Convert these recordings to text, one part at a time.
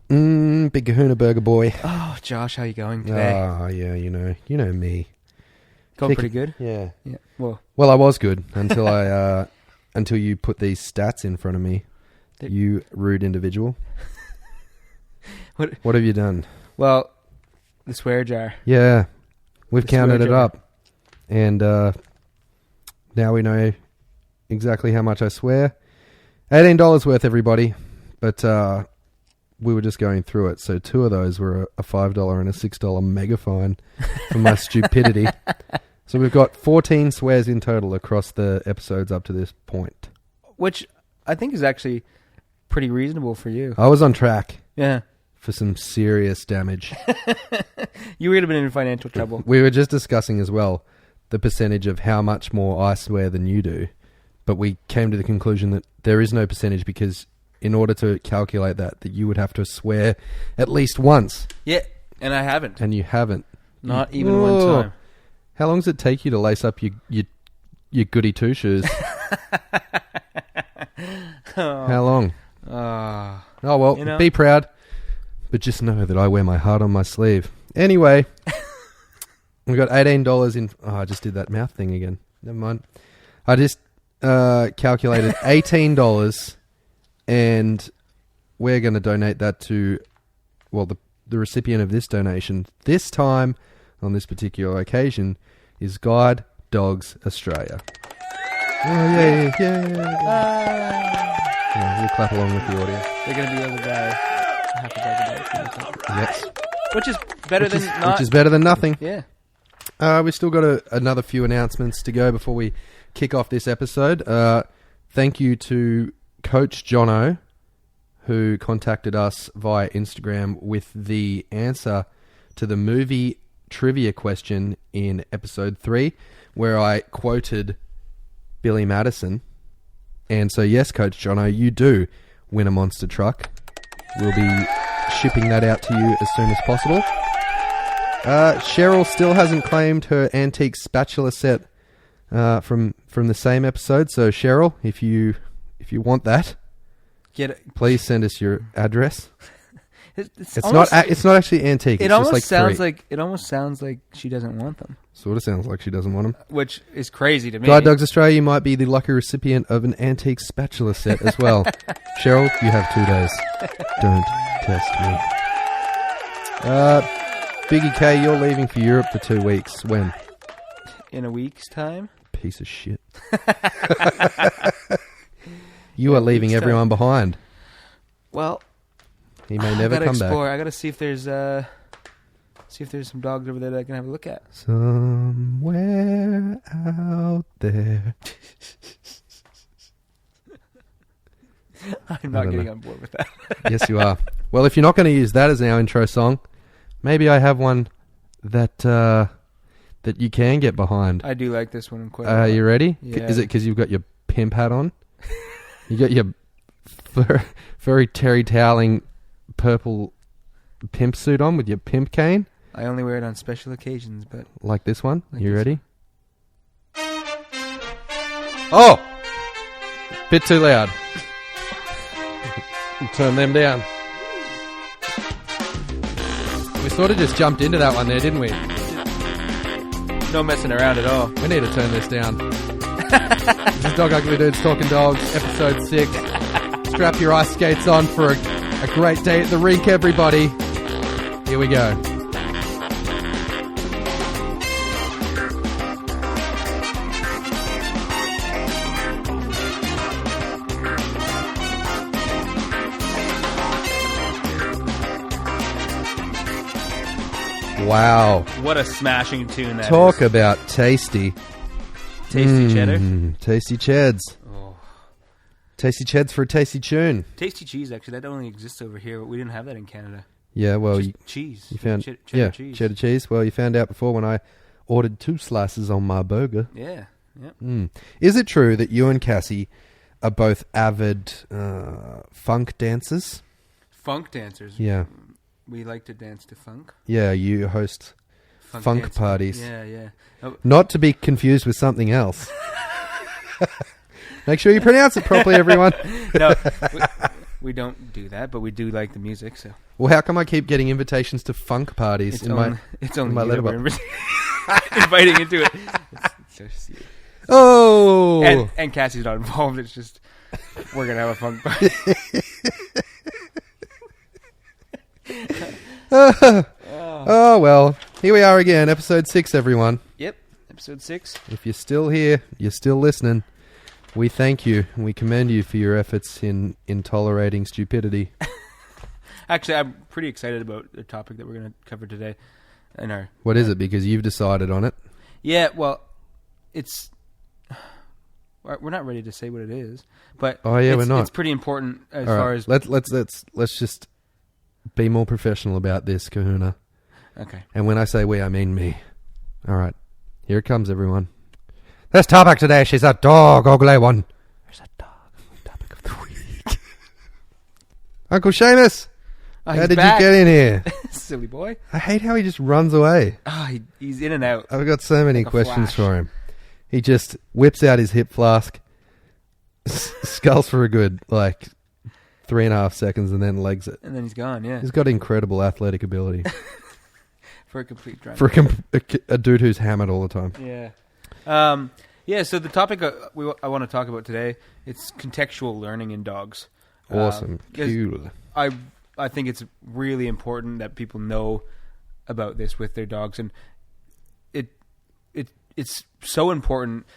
Big Kahuna burger boy. Oh, Josh, how you going today? Oh, yeah, you know me. Going pretty good? Yeah. Well, I was good until until you put these stats in front of me. You rude individual. What have you done? Well, the swear jar. Yeah. We've The counted swear it jar. up. And now we know exactly how much I swear. $18 worth, everybody. But we were just going through it. So 2 of those were a $5 and a $6 mega fine for my stupidity. So we've got 14 swears in total across the episodes up to this point. Which I think is actually pretty reasonable for you. I was on track Yeah. for some serious damage. You would have been in financial trouble. We were just discussing as well the percentage of how much more I swear than you do. But we came to the conclusion that there is no percentage because in order to calculate that you would have to swear at least once. Yeah, and I haven't. And you haven't. Not even one time. How long does it take you to lace up your goody two shoes? How long? Oh, well, be proud. But just know that I wear my heart on my sleeve. Anyway, we got $18 in... Oh, I just did that mouth thing again. Never mind. I just calculated $18 and we're going to donate that to, well, the recipient of this donation this time on this particular occasion is Guide Dogs Australia. Oh, yeah. Yeah, we'll clap along with the audio. They're going to be able to buy half a dozen dogs. Yes. Which is better than not. Which is better than nothing. Yeah. We've still got another few announcements to go before we kick off this episode. Thank you to Coach Jono, who contacted us via Instagram with the answer to the movie trivia question in episode 3, where I quoted Billy Madison. And so, yes, Coach Jono, you do win a monster truck. We'll be shipping that out to you as soon as possible. Cheryl still hasn't claimed her antique spatula set from the same episode. So, Cheryl, if you want that, please send us your address. It's not actually antique. It almost sounds like she doesn't want them. Sort of sounds like she doesn't want them. Which is crazy to me. Guide Dogs Australia, you might be the lucky recipient of an antique spatula set as well. Cheryl, you have 2 days. Don't test me. Biggie K, you're leaving for Europe for 2 weeks. When? In a week's time? Piece of shit. You are leaving everyone behind. Well, he may never come back. I gotta see if there's some dogs over there that I can have a look at. Somewhere out there. I'm not getting on board with that. Yes, you are. Well, if you're not going to use that as our intro song, maybe I have one that you can get behind. I do like this one quite a lot. Are you ready? Yeah. Is it because you've got your pimp hat on? You got your furry terry toweling purple pimp suit on with your pimp cane? I only wear it on special occasions, but... Like this one? Like you this ready? Oh! Bit too loud. Turn them down. We sort of just jumped into that one there, didn't we? No messing around at all. We need to turn this down. This is Dog Ugly Dudes Talking Dogs, episode 6. Strap your ice skates on for a great day at the rink, everybody. Here we go. Wow. What a smashing tune that Talk is. about tasty. Tasty cheddar? Tasty cheds. Oh. Tasty cheds for a tasty tune. Tasty cheese, actually. That only exists over here, but we didn't have that in Canada. Yeah, well... cheese. You found cheddar cheese. Cheddar cheese. Well, you found out before when I ordered 2 slices on my burger. Yeah. Yep. Is it true that you and Cassie are both avid funk dancers? Funk dancers? Yeah. We like to dance to funk. Yeah, you host funk parties. Yeah. Oh. Not to be confused with something else. Make sure you pronounce it properly, everyone. No, We don't do that, but we do like the music. So. Well, how come I keep getting invitations to funk parties It's only my you that we're letterbox? inviting into it. It's so serious. Oh! And Cassie's not involved. It's just we're gonna have a funk party. Oh, well. Here we are again, episode 6, everyone. Yep, episode 6. If you're still here, you're still listening, we thank you and we commend you for your efforts in tolerating stupidity. Actually, I'm pretty excited about the topic that we're going to cover today. What is it? Because you've decided on it. Yeah, well, it's... We're not ready to say what it is, but we're not. It's pretty important as All far right. as... Let's just be more professional about this, Kahuna. Okay. And when I say we, I mean me. All right. Here it comes, everyone. This topic today, she's a dog, ugly one. There's a dog. Topic of the week. Uncle Seamus, how did back. you get in here? Silly boy. I hate how he just runs away. He's in and out. I've got so many like questions for him. He just whips out his hip flask, sculls for a good, 3.5 seconds, and then legs it. And then he's gone, yeah. He's got incredible athletic ability. For a complete drunk. For a dude who's hammered all the time. Yeah. So the topic I want to talk about today, it's contextual learning in dogs. Awesome. Cool. I think it's really important that people know about this with their dogs, and it's so important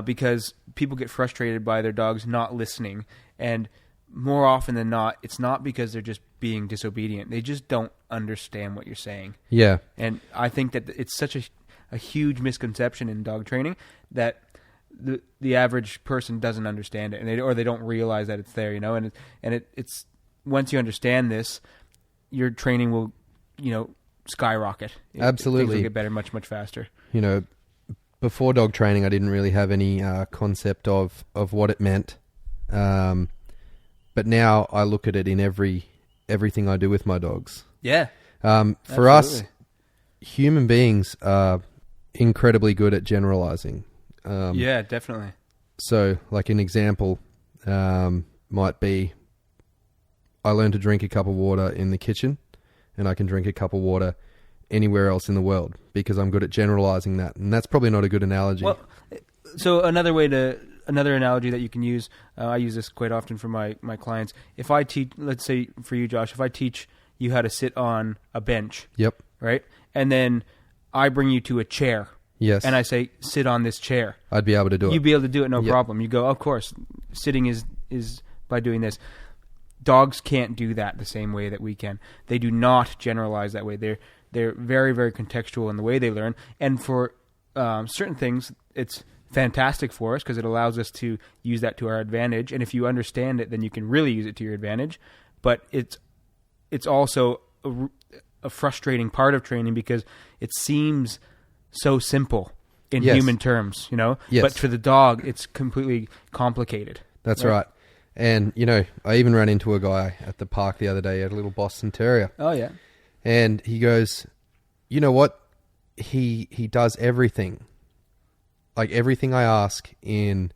because people get frustrated by their dogs not listening, and more often than not, it's not because they're just being disobedient. They just don't understand what you're saying. Yeah. And I think that it's such a huge misconception in dog training that the average person doesn't understand it, or they don't realize that it's there, and it's once you understand this, your training will, skyrocket. Absolutely. Things will get better much, much faster. Before dog training, I didn't really have any concept of what it meant. But now I look at it in everything I do with my dogs. Yeah. For us, human beings are incredibly good at generalizing. Yeah, definitely. So, an example might be, I learned to drink a cup of water in the kitchen, and I can drink a cup of water anywhere else in the world because I'm good at generalizing that. And that's probably not a good analogy. Well, so another analogy that you can use, I use this quite often for my clients. If I teach, let's say for you, Josh, if I teach you how to sit on a bench, yep, right, and then I bring you to a chair, yes, and I say sit on this chair, I'd be able to do it. You'd be able to do it, no problem. You go, of course, sitting is by doing this. Dogs can't do that the same way that we can. They do not generalize that way. They're very, very contextual in the way they learn, and for certain things, it's fantastic for us because it allows us to use that to our advantage. And if you understand it, then you can really use it to your advantage. But it's also a frustrating part of training because it seems so simple in human terms, Yes. But for the dog, it's completely complicated. That's right. And, I even ran into a guy at the park the other day. He had a little Boston Terrier. Oh, yeah. And he goes, you know what? He does everything. Everything I ask in,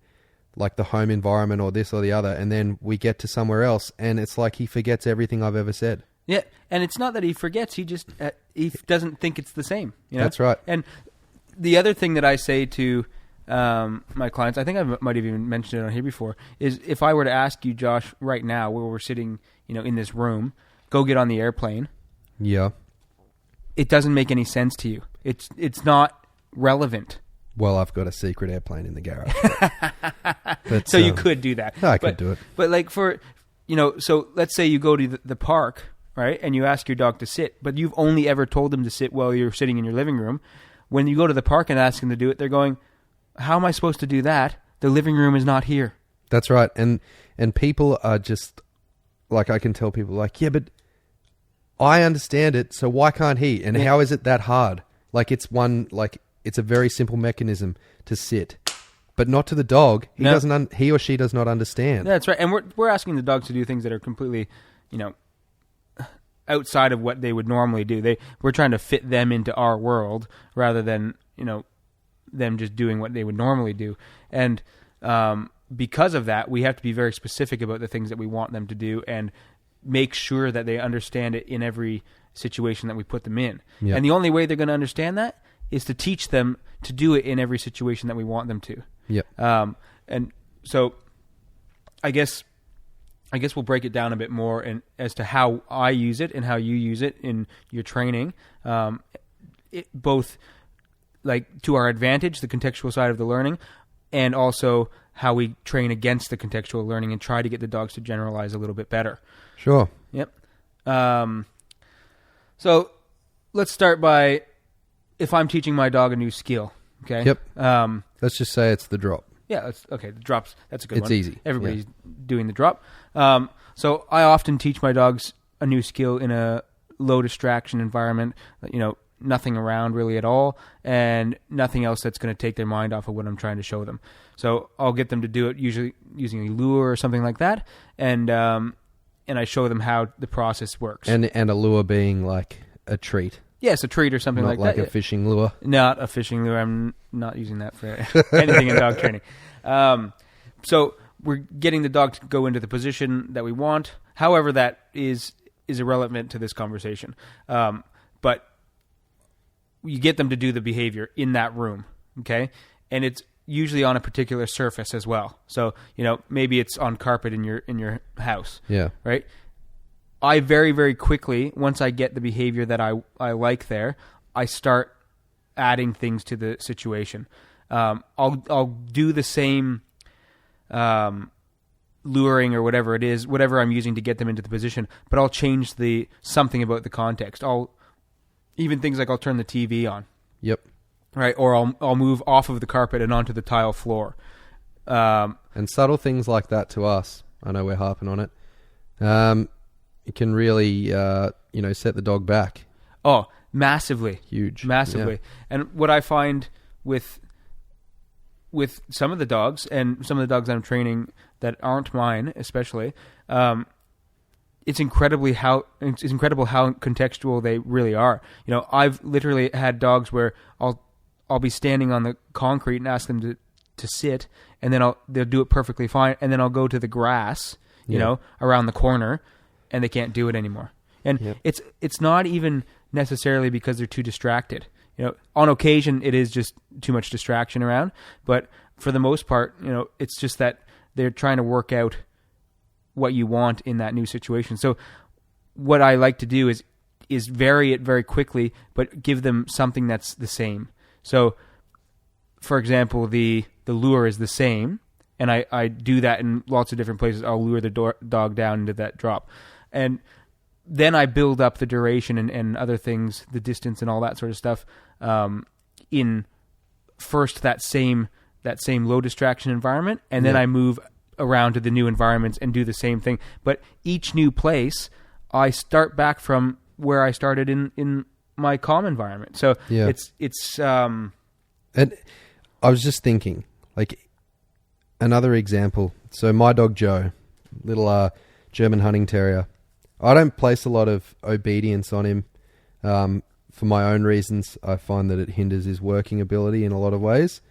the home environment or this or the other. And then we get to somewhere else, and it's like he forgets everything I've ever said. Yeah, and it's not that he forgets. He just he doesn't think it's the same. That's right. And the other thing that I say to my clients, I think I might have even mentioned it on here before, is if I were to ask you, Josh, right now, where we're sitting, in this room, go get on the airplane. Yeah. It doesn't make any sense to you. It's not relevant. Well, I've got a secret airplane in the garage. But, so you could do that. I could do it. But for, so let's say you go to the park, right, and you ask your dog to sit, but you've only ever told them to sit while you're sitting in your living room. When you go to the park and ask them to do it, they're going, how am I supposed to do that? The living room is not here. That's right. And people are just, I can tell people, yeah, but I understand it, so why can't he? And how is it that hard? It's a very simple mechanism to sit, but not to the dog. He or she does not understand. That's right. And we're asking the dogs to do things that are completely, outside of what they would normally do. We're trying to fit them into our world rather than, them just doing what they would normally do. And because of that, we have to be very specific about the things that we want them to do and make sure that they understand it in every situation that we put them in. Yep. And the only way they're going to understand that is to teach them to do it in every situation that we want them to. Yep. And so I guess we'll break it down a bit more as to how I use it and how you use it in your training. Both like to our advantage, the contextual side of the learning, and also how we train against the contextual learning and try to get the dogs to generalize a little bit better. Sure. Yep. So let's start by, if I'm teaching my dog a new skill, okay? Yep. Let's just say it's the drop. Yeah, the drops, that's a good one. It's easy. Everybody's doing the drop. So I often teach my dogs a new skill in a low distraction environment, nothing around really at all, and nothing else that's going to take their mind off of what I'm trying to show them. So I'll get them to do it usually using a lure or something like that, and I show them how the process works. And a lure being like a treat. Yes, a treat or something like that. Not like a fishing lure. Not a fishing lure. I'm not using that for anything in dog training. So we're getting the dog to go into the position that we want. However, that is irrelevant to this conversation. But you get them to do the behavior in that room, okay? And it's usually on a particular surface as well. So, maybe it's on carpet in your house. Yeah. Right? I very, very quickly, once I get the behavior that I like there, I start adding things to the situation. I'll do the same luring or whatever it is, whatever I'm using to get them into the position, but I'll change something about the context. Even things like I'll turn the TV on. Yep. Right, or I'll move off of the carpet and onto the tile floor. And subtle things like that to us, I know we're harping on it, it can really, set the dog back. Oh, massively. Huge. Massively. Yeah. And what I find with some of the dogs, and some of the dogs I'm training that aren't mine especially, it's incredible how contextual they really are. I've literally had dogs where I'll be standing on the concrete and ask them to sit, and then they'll do it perfectly fine, and then I'll go to the grass, around the corner, and they can't do it anymore. And it's not even necessarily because they're too distracted. On occasion it is just too much distraction around, but for the most part, it's just that they're trying to work out what you want in that new situation. So what I like to do is vary it very quickly, but give them something that's the same. So, for example, the lure is the same, and I do that in lots of different places. I'll lure the dog down into that drop. And then I build up the duration and other things, the distance and all that sort of stuff, in first that same low distraction environment, and then I move around to the new environments and do the same thing. But each new place, I start back from where I started in my calm environment. So it's and I was just thinking, like, another example. So my dog Joe, little German hunting terrier, I don't place a lot of obedience on him for my own reasons. I find that it hinders his working ability in a lot of ways.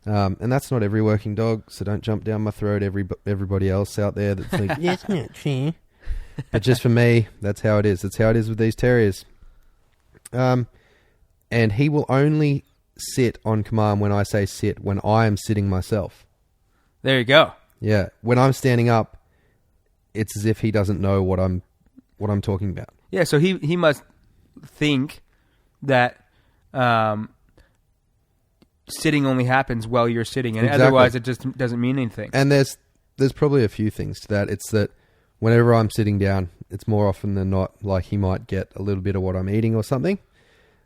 And that's not every working dog, so don't jump down my throat, everybody else out there that's like, yes, not fair. But just for me, that's how it is. That's how it is with these terriers. And he will only sit on command when I say sit, when I am sitting myself. There you go. Yeah. When I'm standing up, it's as if he doesn't know what I'm talking about. Yeah, so he must think that sitting only happens while you're sitting, and otherwise it just doesn't mean anything. And there's probably a few things to that. It's that whenever I'm sitting down, it's more often than not like he might get a little bit of what I'm eating or something.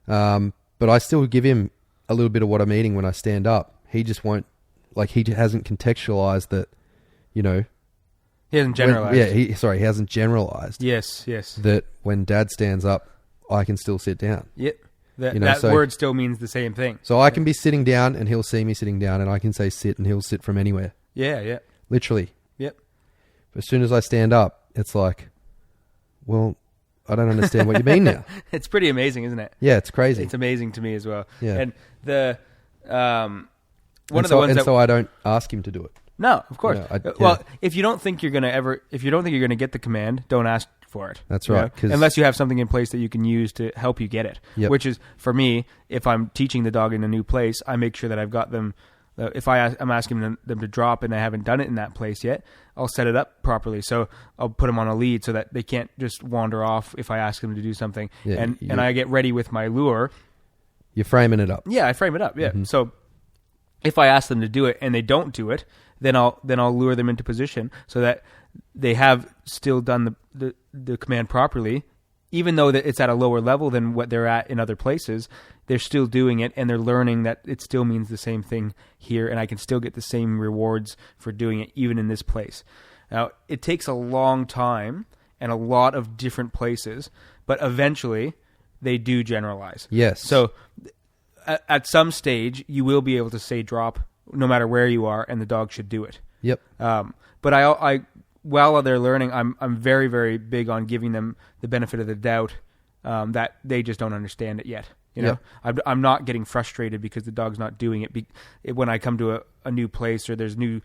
But I still give him a little bit of what I'm eating when I stand up. He just won't, like, he hasn't contextualized that, He hasn't generalized. He hasn't generalized. Yes. That when Dad stands up, I can still sit down. Yep. That word still means the same thing. So I can be sitting down and he'll see me sitting down, and I can say sit and he'll sit from anywhere. Yeah. Literally. Yep. But as soon as I stand up, it's like, well, I don't understand what you mean now. It's pretty amazing, isn't it? Yeah, it's crazy. It's amazing to me as well. Yeah. And so I don't ask him to do it. No, of course. Yeah. Well, if you don't think you're going to get the command, don't ask for it. That's right. Unless you have something in place that you can use to help you get it. Yep. Which is, for me, if I'm teaching the dog in a new place, I make sure that I've got them. If I'm asking them to drop and I haven't done it in that place yet, I'll set it up properly. So I'll put them on a lead so that they can't just wander off if I ask them to do something. Yeah, and I get ready with my lure. You're framing it up. Yeah, I frame it up. Yeah. Mm-hmm. So if I ask them to do it and they don't do it, then I'll lure them into position so that they have still done the command properly, even though that it's at a lower level than what they're at in other places. They're still doing it, and they're learning that it still means the same thing here, and I can still get the same rewards for doing it even in this place. Now, it takes a long time and a lot of different places, but eventually they do generalize. Yes. So at some stage, you will be able to say drop no matter where you are, and the dog should do it. Yep. But I while they're learning, I'm very, very big on giving them the benefit of the doubt that they just don't understand it yet. You know, I'm not getting frustrated because the dog's not doing it. When I come to a new place or there's new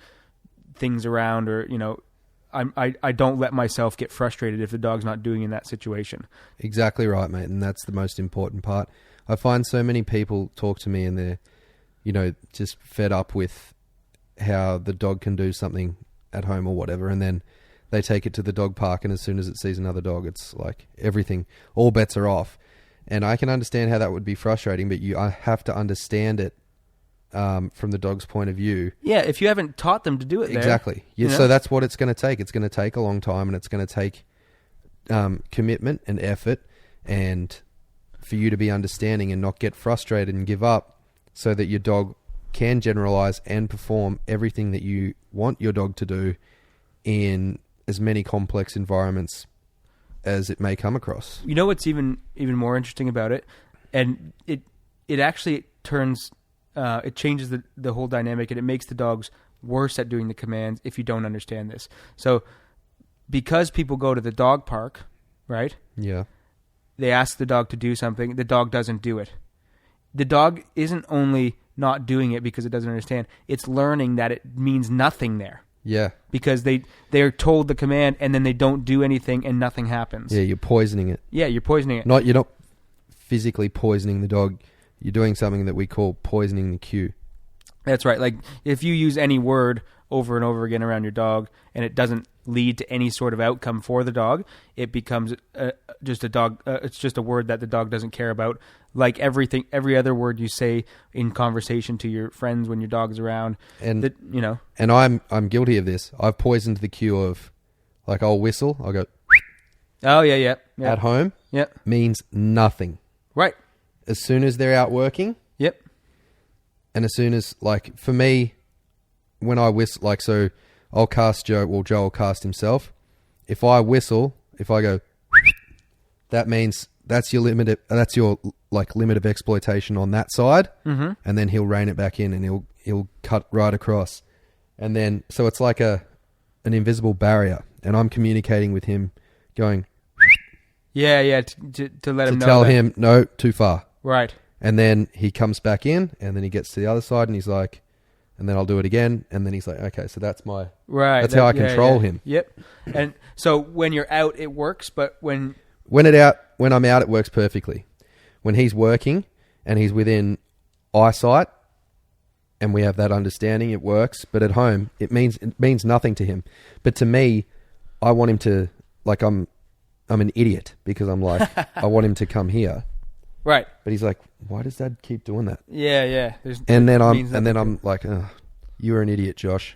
things around, or I don't let myself get frustrated if the dog's not doing in that situation. Exactly right, mate, and that's the most important part. I find so many people talk to me and they're, just fed up with how the dog can do something at home or whatever, and then they take it to the dog park, and as soon as it sees another dog, it's like everything, all bets are off. And I can understand how that would be frustrating, but I have to understand it from the dog's point of view. Yeah, if you haven't taught them to do it there. Exactly. Yeah, so that's what it's going to take. It's going to take a long time, and it's going to take commitment and effort, and for you to be understanding and not get frustrated and give up, so that your dog can generalize and perform everything that you want your dog to do in as many complex environments as it may come across. You know what's even more interesting about it, and it actually turns it changes the whole dynamic, and it makes the dogs worse at doing the commands if you don't understand this. So because people go to the dog park, right? Yeah. They ask the dog to do something, the dog doesn't do it. The dog isn't only not doing it because it doesn't understand, it's learning that it means nothing there. Yeah. Because they're told the command and then they don't do anything and nothing happens. Yeah, you're poisoning it. Yeah, you're poisoning it. You're not physically poisoning the dog. You're doing something that we call poisoning the cue. That's right. Like if you use any word over and over again around your dog and it doesn't lead to any sort of outcome for the dog, it becomes just a dog. It's just a word that the dog doesn't care about. Like every other word you say in conversation to your friends when your dog's around, and And I'm guilty of this. I've poisoned the cue of, like, I'll whistle. I'll go. Oh yeah. At home. Yeah. Means nothing. Right. As soon as they're out working. Yep. And as soon as, like, for me, when I whistle, like, so I'll cast Joe. Well, Joe will cast himself. If I whistle, if I go, that means that's your limit. That's your limit of exploitation on that side, mm-hmm. and then he'll rein it back in, and he'll cut right across, and then so it's like an invisible barrier, and I'm communicating with him, going, yeah, to let him know. To tell him no, too far, right, and then he comes back in, and then he gets to the other side, and he's like, and then I'll do it again, and then he's like, okay, so that's my right. That's how I control him. Yep, and so when you're out, it works, but when I'm out, it works perfectly. When he's working and he's within eyesight and we have that understanding, it works. But at home, it means nothing to him. But to me, I want him to, like, I'm an idiot because I'm like, I want him to come here. Right. But he's like, why does Dad keep doing that? Yeah. And then I'm like, oh, you're an idiot, Josh.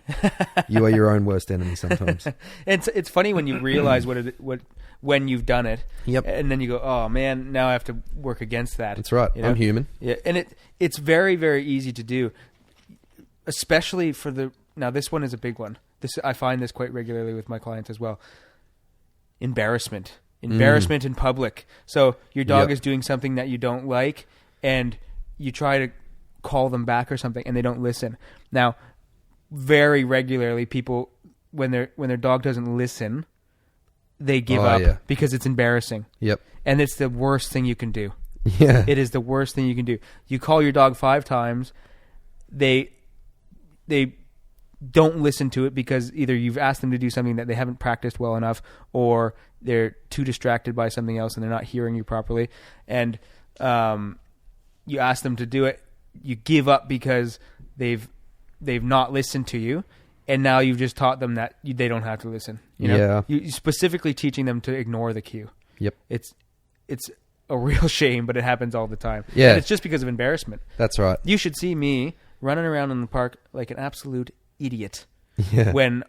You are your own worst enemy sometimes. It's funny when you realize when you've done it. Yep. And then you go, oh man, now I have to work against that. That's right. I'm human. Yeah. And it's very, very easy to do, especially now this one is a big one. I find this quite regularly with my clients as well. Embarrassment in public. So your dog is doing something that you don't like and you try to call them back or something and they don't listen. Now, very regularly people, when their dog doesn't listen, they give up because it's embarrassing. Yep. And it's the worst thing you can do. Yeah. It is the worst thing you can do. You call your dog 5 times, they don't listen to it because either you've asked them to do something that they haven't practiced well enough, or they're too distracted by something else and they're not hearing you properly. And you ask them to do it, you give up because they've not listened to you, and now you've just taught them that they don't have to listen. You know, you're specifically teaching them to ignore the cue. Yep. It's a real shame, but it happens all the time. Yeah. And it's just because of embarrassment. That's right. You should see me running around in the park like an absolute idiot. Yeah. When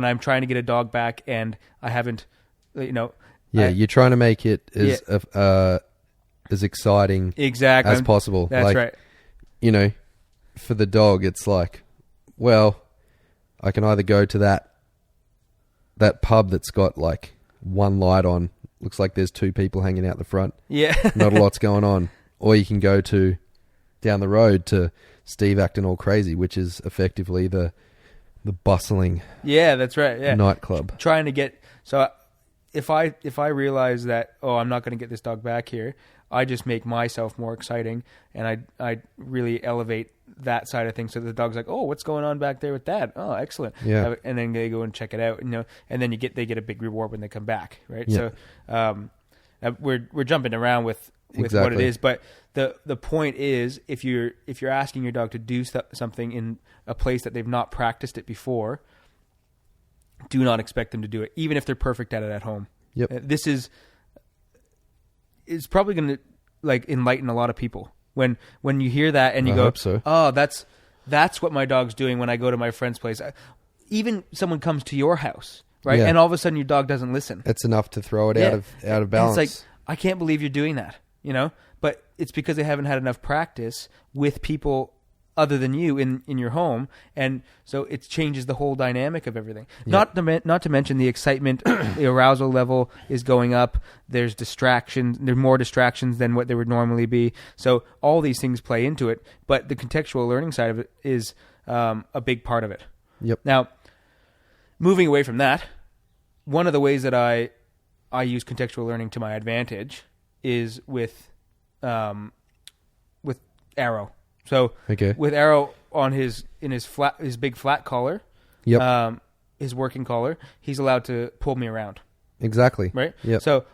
I'm trying to get a dog back and I haven't, Yeah, you're trying to make it as exciting as possible. That's right. You know, for the dog, it's like, well, I can either go to that pub that's got like one light on, looks like there's two people hanging out the front. Yeah. Not a lot's going on. Or you can go to down the road to Steve acting all crazy, which is effectively the bustling that's right. Yeah. nightclub. Trying to get, so if I realize that, I'm not going to get this dog back here, I just make myself more exciting, and I really elevate that side of things, so the dog's like, what's going on back there with Dad? Oh, excellent. Yeah. And then they go and check it out, and then they get a big reward when they come back, right? Yeah. So we're jumping around with what it is, but the point is, if you're asking your dog to do something in a place that they've not practiced it before, do not expect them to do it, even if they're perfect at it at home. Yep. It's probably going to like enlighten a lot of people when you hear that and you I go, hope so. "Oh, that's what my dog's doing when I go to my friend's place." Even someone comes to your house, right? Yeah. And all of a sudden your dog doesn't listen. It's enough to throw it out of balance. And it's like, I can't believe you're doing that, But it's because they haven't had enough practice with people other than you in your home, and so it changes the whole dynamic of everything. Not to mention the excitement, the arousal level is going up. There's distractions. There's more distractions than what there would normally be. So all these things play into it. But the contextual learning side of it is a big part of it. Yep. Now, moving away from that, one of the ways that I use contextual learning to my advantage is with Arrow. So with Arrow on his big flat collar, his working collar, he's allowed to pull me around. Exactly. Right. Yep. So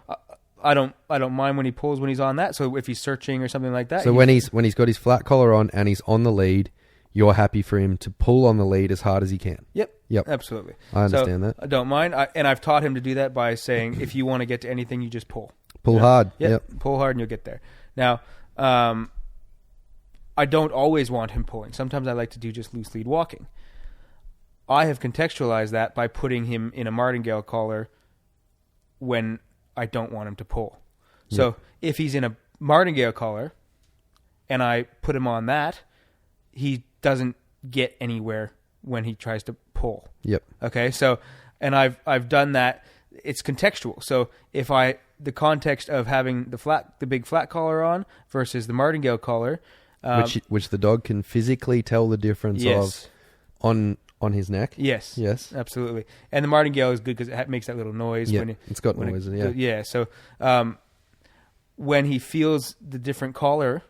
I don't mind when he pulls when he's on that. So if he's searching or something like that. So when he's got his flat collar on and he's on the lead, you're happy for him to pull on the lead as hard as he can. Yep. Yep. Absolutely. I understand that. I don't mind. And I've taught him to do that by saying, if you want to get to anything, you just pull. Pull hard. Yep. Pull hard and you'll get there. Now, I don't always want him pulling. Sometimes I like to do just loose lead walking. I have contextualized that by putting him in a martingale collar when I don't want him to pull. So if he's in a martingale collar and I put him on that, he doesn't get anywhere when he tries to pull. Yep. Okay. So, and I've done that. It's contextual. So if the context of having the big flat collar on versus the martingale collar, which the dog can physically tell the difference of on his neck. Yes. Yes. Absolutely. And the martingale is good because it makes that little noise. Yeah. It's got noise. Yeah. So when he feels the different collar,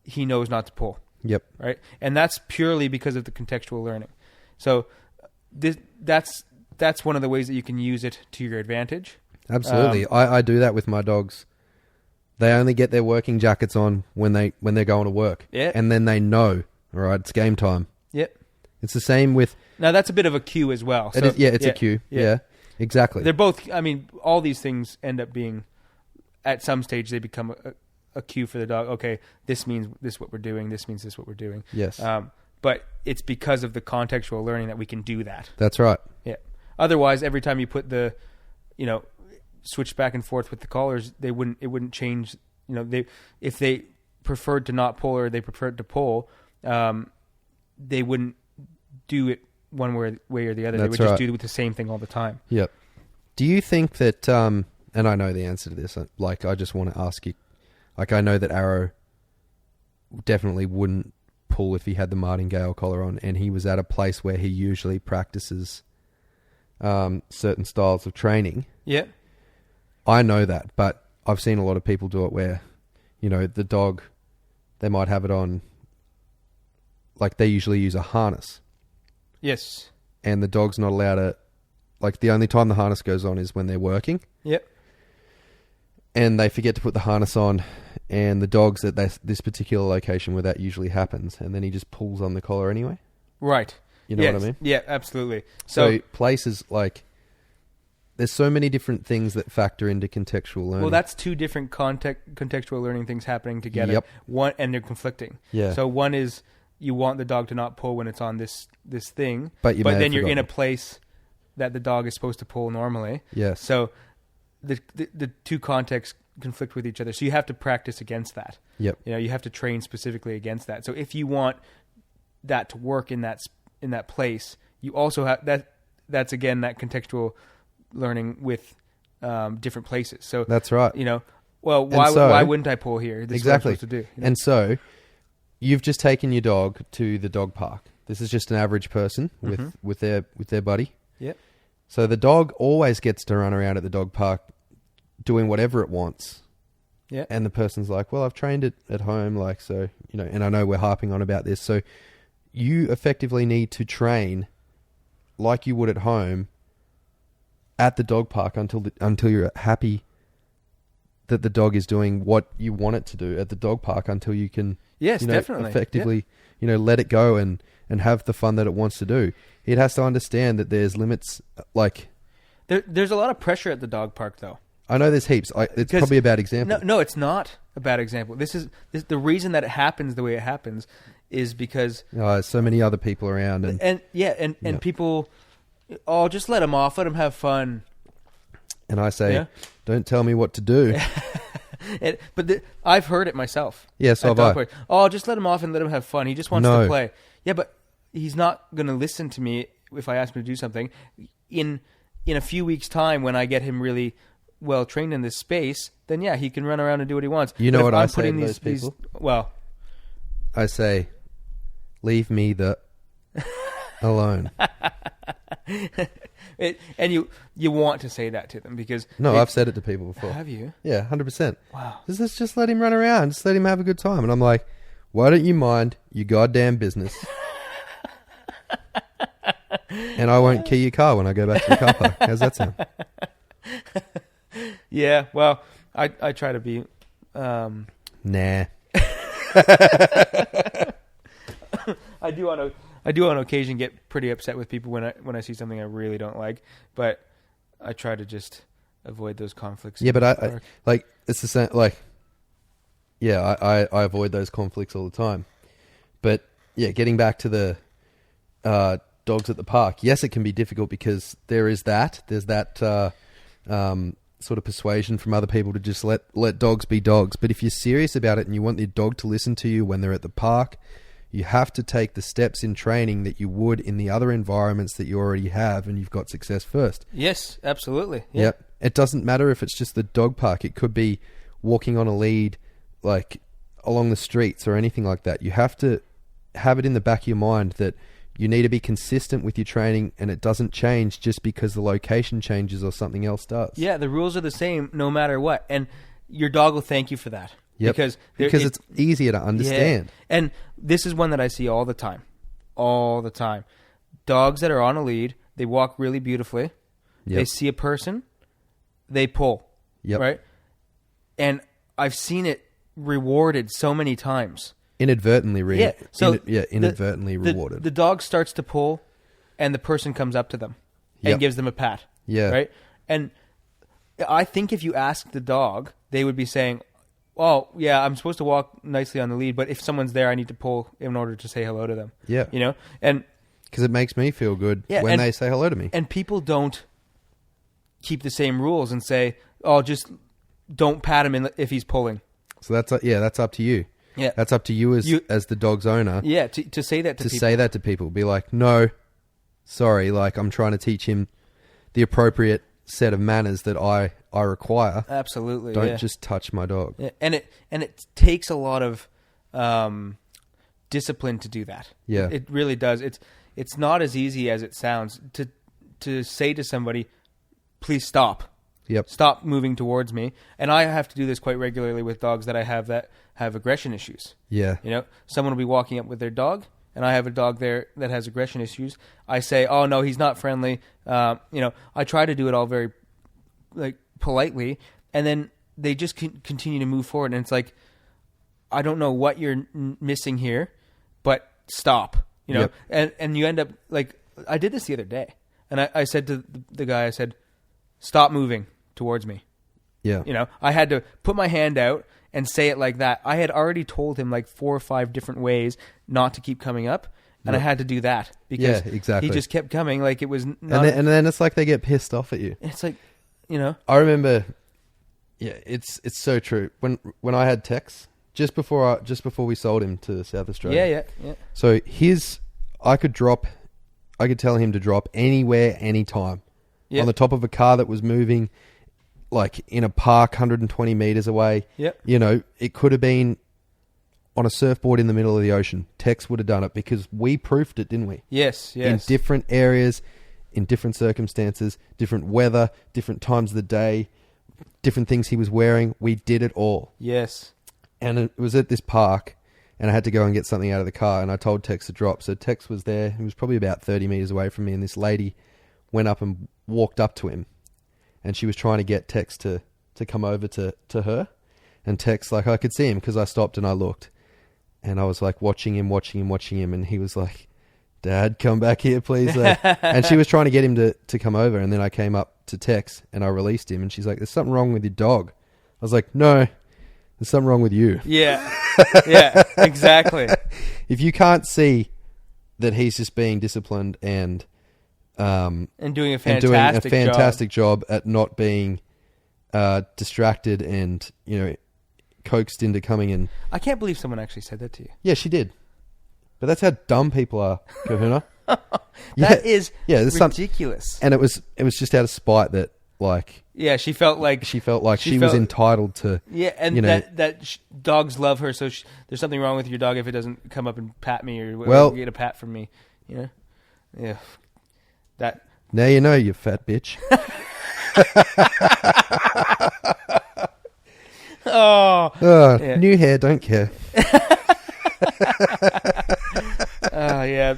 he knows not to pull. Yep. Right. And that's purely because of the contextual learning. So that's one of the ways that you can use it to your advantage. Absolutely. I do that with my dogs. They only get their working jackets on when they're going to work. Yeah. And then they know, all right, it's game time. Yep. It's the same with... Now, that's a bit of a cue as well. So, it's a cue. Yeah, exactly. They're both... I mean, all these things end up being... At some stage, they become a cue for the dog. Okay, this means this is what we're doing. This means this is what we're doing. Yes. But it's because of the contextual learning that we can do that. That's right. Yeah. Otherwise, every time you put the... switch back and forth with the collars, it wouldn't change. If they preferred to not pull or they preferred to pull, they wouldn't do it one way or the other. That's they would just do with the same thing all the time. Yep. Do you think that, and I know the answer to this, like I just want to ask you, like I know that Arrow definitely wouldn't pull if he had the martingale collar on and he was at a place where he usually practices certain styles of training. Yeah. I know that, but I've seen a lot of people do it where, the dog, they might have it on, like they usually use a harness, Yes. And the dog's not allowed to, like, the only time the harness goes on is when they're working. Yep. And they forget to put the harness on, and the dog's at this particular location where that usually happens, and then he just pulls on the collar anyway. Right. You know what I mean? Yeah, absolutely. So places like, there's so many different things that factor into contextual learning. Well, that's two different contextual learning things happening together. Yep. One, and they're conflicting. Yeah. So one is you want the dog to not pull when it's on this thing, but then you're in a place that the dog is supposed to pull normally. Yes. So the two contexts conflict with each other. So you have to practice against that. Yep. You know, you have to train specifically against that. So if you want that to work in that place, you also have that's again that contextual learning with different places. So that's right. You know, well, why wouldn't I pull here? This exactly. Is what I'm supposed to do. You know? And so you've just taken your dog to the dog park. This is just an average person with their buddy. Yep. So the dog always gets to run around at the dog park doing whatever it wants. Yeah. And the person's like, well, I've trained it at home, like, so, you know, and I know we're harping on about this. So you effectively need to train like you would at home at the dog park until you're happy that the dog is doing what you want it to do at the dog park, until you can, definitely effectively, let it go and have the fun that it wants to do. It has to understand that there's limits. Like, there's a lot of pressure at the dog park, though. I know there's heaps. It's probably a bad example. No, it's not a bad example. This is the reason that it happens the way it happens is because so many other people around and people. Oh, just let him off. Let him have fun. And I say, don't tell me what to do. I've heard it myself. Yeah, so have I. Park. Oh, just let him off and let him have fun. He just wants to play. Yeah, but he's not going to listen to me if I ask him to do something. In a few weeks' time, when I get him really well trained in this space, then he can run around and do what he wants. You know what I say to those people? I say, leave me alone. And you want to say that to them because... No, I've said it to people before. Have you? Yeah, 100%. Wow. Just let him run around. Just let him have a good time. And I'm like, why don't you mind your goddamn business? And I won't key your car when I go back to the car park. How's that sound? Yeah, well, I try to be... Nah. I do on occasion get pretty upset with people when I see something I really don't like, but I try to just avoid those conflicts. Yeah, but I like, it's the same. Like, yeah, I avoid those conflicts all the time. But yeah, getting back to the dogs at the park. Yes, it can be difficult because there's that sort of persuasion from other people to just let dogs be dogs. But if you're serious about it and you want your dog to listen to you when they're at the park, you have to take the steps in training that you would in the other environments that you already have and you've got success first. Yes, absolutely. Yeah. Yep. It doesn't matter if it's just the dog park. It could be walking on a lead, like along the streets or anything like that. You have to have it in the back of your mind that you need to be consistent with your training and it doesn't change just because the location changes or something else does. Yeah, the rules are the same no matter what. And your dog will thank you for that. Yep. Because it's easier to understand. Yeah. And this is one that I see all the time. All the time. Dogs that are on a lead, they walk really beautifully. Yep. They see a person, they pull. Yep. Right? And I've seen it rewarded so many times. Inadvertently inadvertently rewarded. The dog starts to pull and the person comes up to them and gives them a pat. Yeah. Right? And I think if you ask the dog, they would be saying, oh, yeah, I'm supposed to walk nicely on the lead, but if someone's there, I need to pull in order to say hello to them. Yeah. You know? And because it makes me feel good when they say hello to me. And people don't keep the same rules and say, oh, just don't pat him if he's pulling. So that's up to you. Yeah. That's up to you as the dog's owner. Yeah, to say that to people. To say that to people. Be like, no, sorry, like I'm trying to teach him the appropriate set of manners that I require. Absolutely. Don't just touch my dog. Yeah. And it takes a lot of discipline to do that. Yeah. It really does. It's not as easy as it sounds to say to somebody, please stop. Yep. Stop moving towards me. And I have to do this quite regularly with dogs that I have that have aggression issues. Yeah. You know, someone will be walking up with their dog and I have a dog there that has aggression issues, I say, "Oh no, he's not friendly." I try to do it all very politely, and then they just continue to move forward, and it's like, I don't know what you're missing here, but stop. Yep. And you end up I did this the other day, and I said to the guy, I said, "Stop moving towards me." Yeah. I had to put my hand out and say it like that. I had already told him 4 or 5 different ways not to keep coming up, and I had to do that because exactly. he just kept coming like it was not... And then it's like they get pissed off at you. It's like, I remember, it's so true. When I had Tex, just before we sold him to South Australia. Yeah. So I could tell him to drop anywhere, anytime. Yep. On the top of a car that was moving, in a park 120 meters away. Yep. It could have been on a surfboard in the middle of the ocean. Tex would have done it because we proofed it, didn't we? Yes. In different areas, in different circumstances, different weather, different times of the day, different things he was wearing. We did it all. Yes. And it was at this park, and I had to go and get something out of the car, and I told Tex to drop. So Tex was there. He was probably about 30 meters away from me, and this lady went up and walked up to him, and she was trying to get Tex to come over to her. And Tex, I could see him because I stopped and I looked, and I was watching him, and he was like, "Dad, come back here, please." And she was trying to get him to come over, and then I came up to Tex and I released him, and she's like, "There's something wrong with your dog." I was like, "No, there's something wrong with you." Yeah. Yeah, exactly. If you can't see that he's just being disciplined and doing a fantastic job at not being distracted and coaxed into coming in. I can't believe someone actually said that to you. Yeah, she did. But that's how dumb people are, Kahuna. That is ridiculous. And it was just out of spite that she felt like she was entitled to. Yeah, and that dogs love her, so there's something wrong with your dog if it doesn't come up and pat me or get a pat from me. Yeah. That. Now you know, you fat bitch. Yeah. New hair, don't care. Yeah.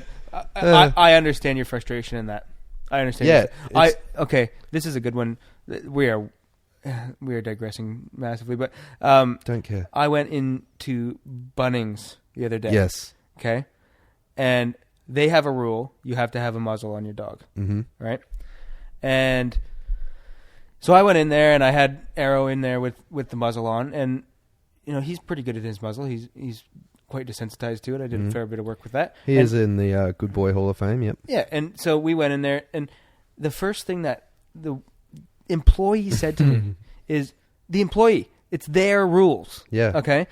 I understand your frustration in that. I understand. Yeah. Okay. This is a good one. We are digressing massively, but don't care. I went into Bunnings the other day. Yes. Okay. And they have a rule: you have to have a muzzle on your dog. Mm-hmm. Right. And so I went in there, and I had Arrow in there with the muzzle on, and he's pretty good at his muzzle. He's quite desensitized to it. I did a fair bit of work with that. He is in the Good Boy Hall of Fame. Yep. Yeah, and so we went in there, and the first thing that the employee said to me is, the employee, it's their rules. Yeah. Okay.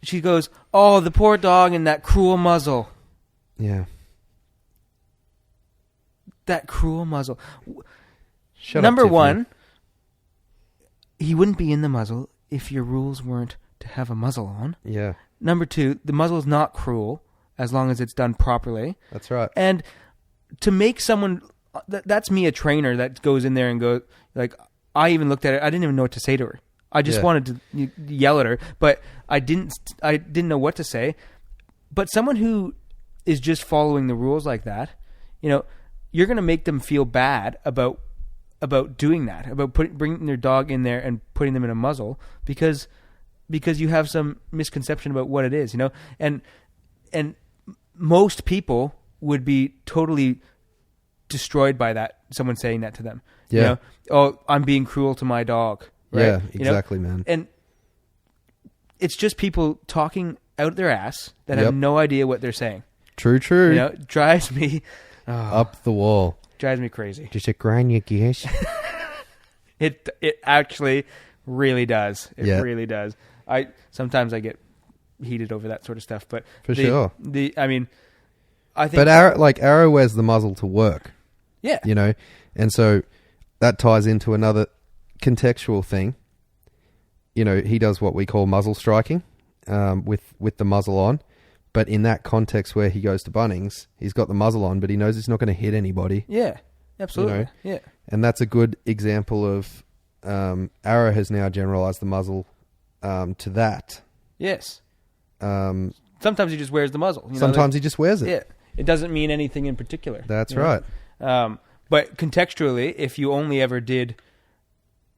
She goes, "Oh, the poor dog and that cruel muzzle." Yeah. That cruel muzzle. Shut Number up, one, he wouldn't be in the muzzle if your rules weren't to have a muzzle on. Yeah. Number two, the muzzle is not cruel as long as it's done properly. That's right. And to make someone, that's me, a trainer that goes in there and goes, I even looked at it. I didn't even know what to say to her. I just wanted to yell at her, but I didn't know what to say. But someone who is just following the rules like that, you're going to make them feel bad about doing that, about bringing their dog in there and putting them in a muzzle because you have some misconception about what it is, and most people would be totally destroyed by that, someone saying that to them. Yeah. "Oh, I'm being cruel to my dog." Right? Yeah, exactly, man. And it's just people talking out their ass that have no idea what they're saying. True. It drives me up the wall. Drives me crazy. Does it grind your gears? It actually really does. It really does. Sometimes I get heated over that sort of stuff, but sure. I think. But Arrow wears the muzzle to work. Yeah. And so that ties into another contextual thing. He does what we call muzzle striking, with the muzzle on. But in that context where he goes to Bunnings, he's got the muzzle on, but he knows he's not going to hit anybody. Yeah, absolutely. Yeah. And that's a good example of Arrow has now generalized the muzzle to that. Yes. So Sometimes he just wears the muzzle. Sometimes he just wears it. Yeah. It doesn't mean anything in particular. That's right. But contextually, if you only ever did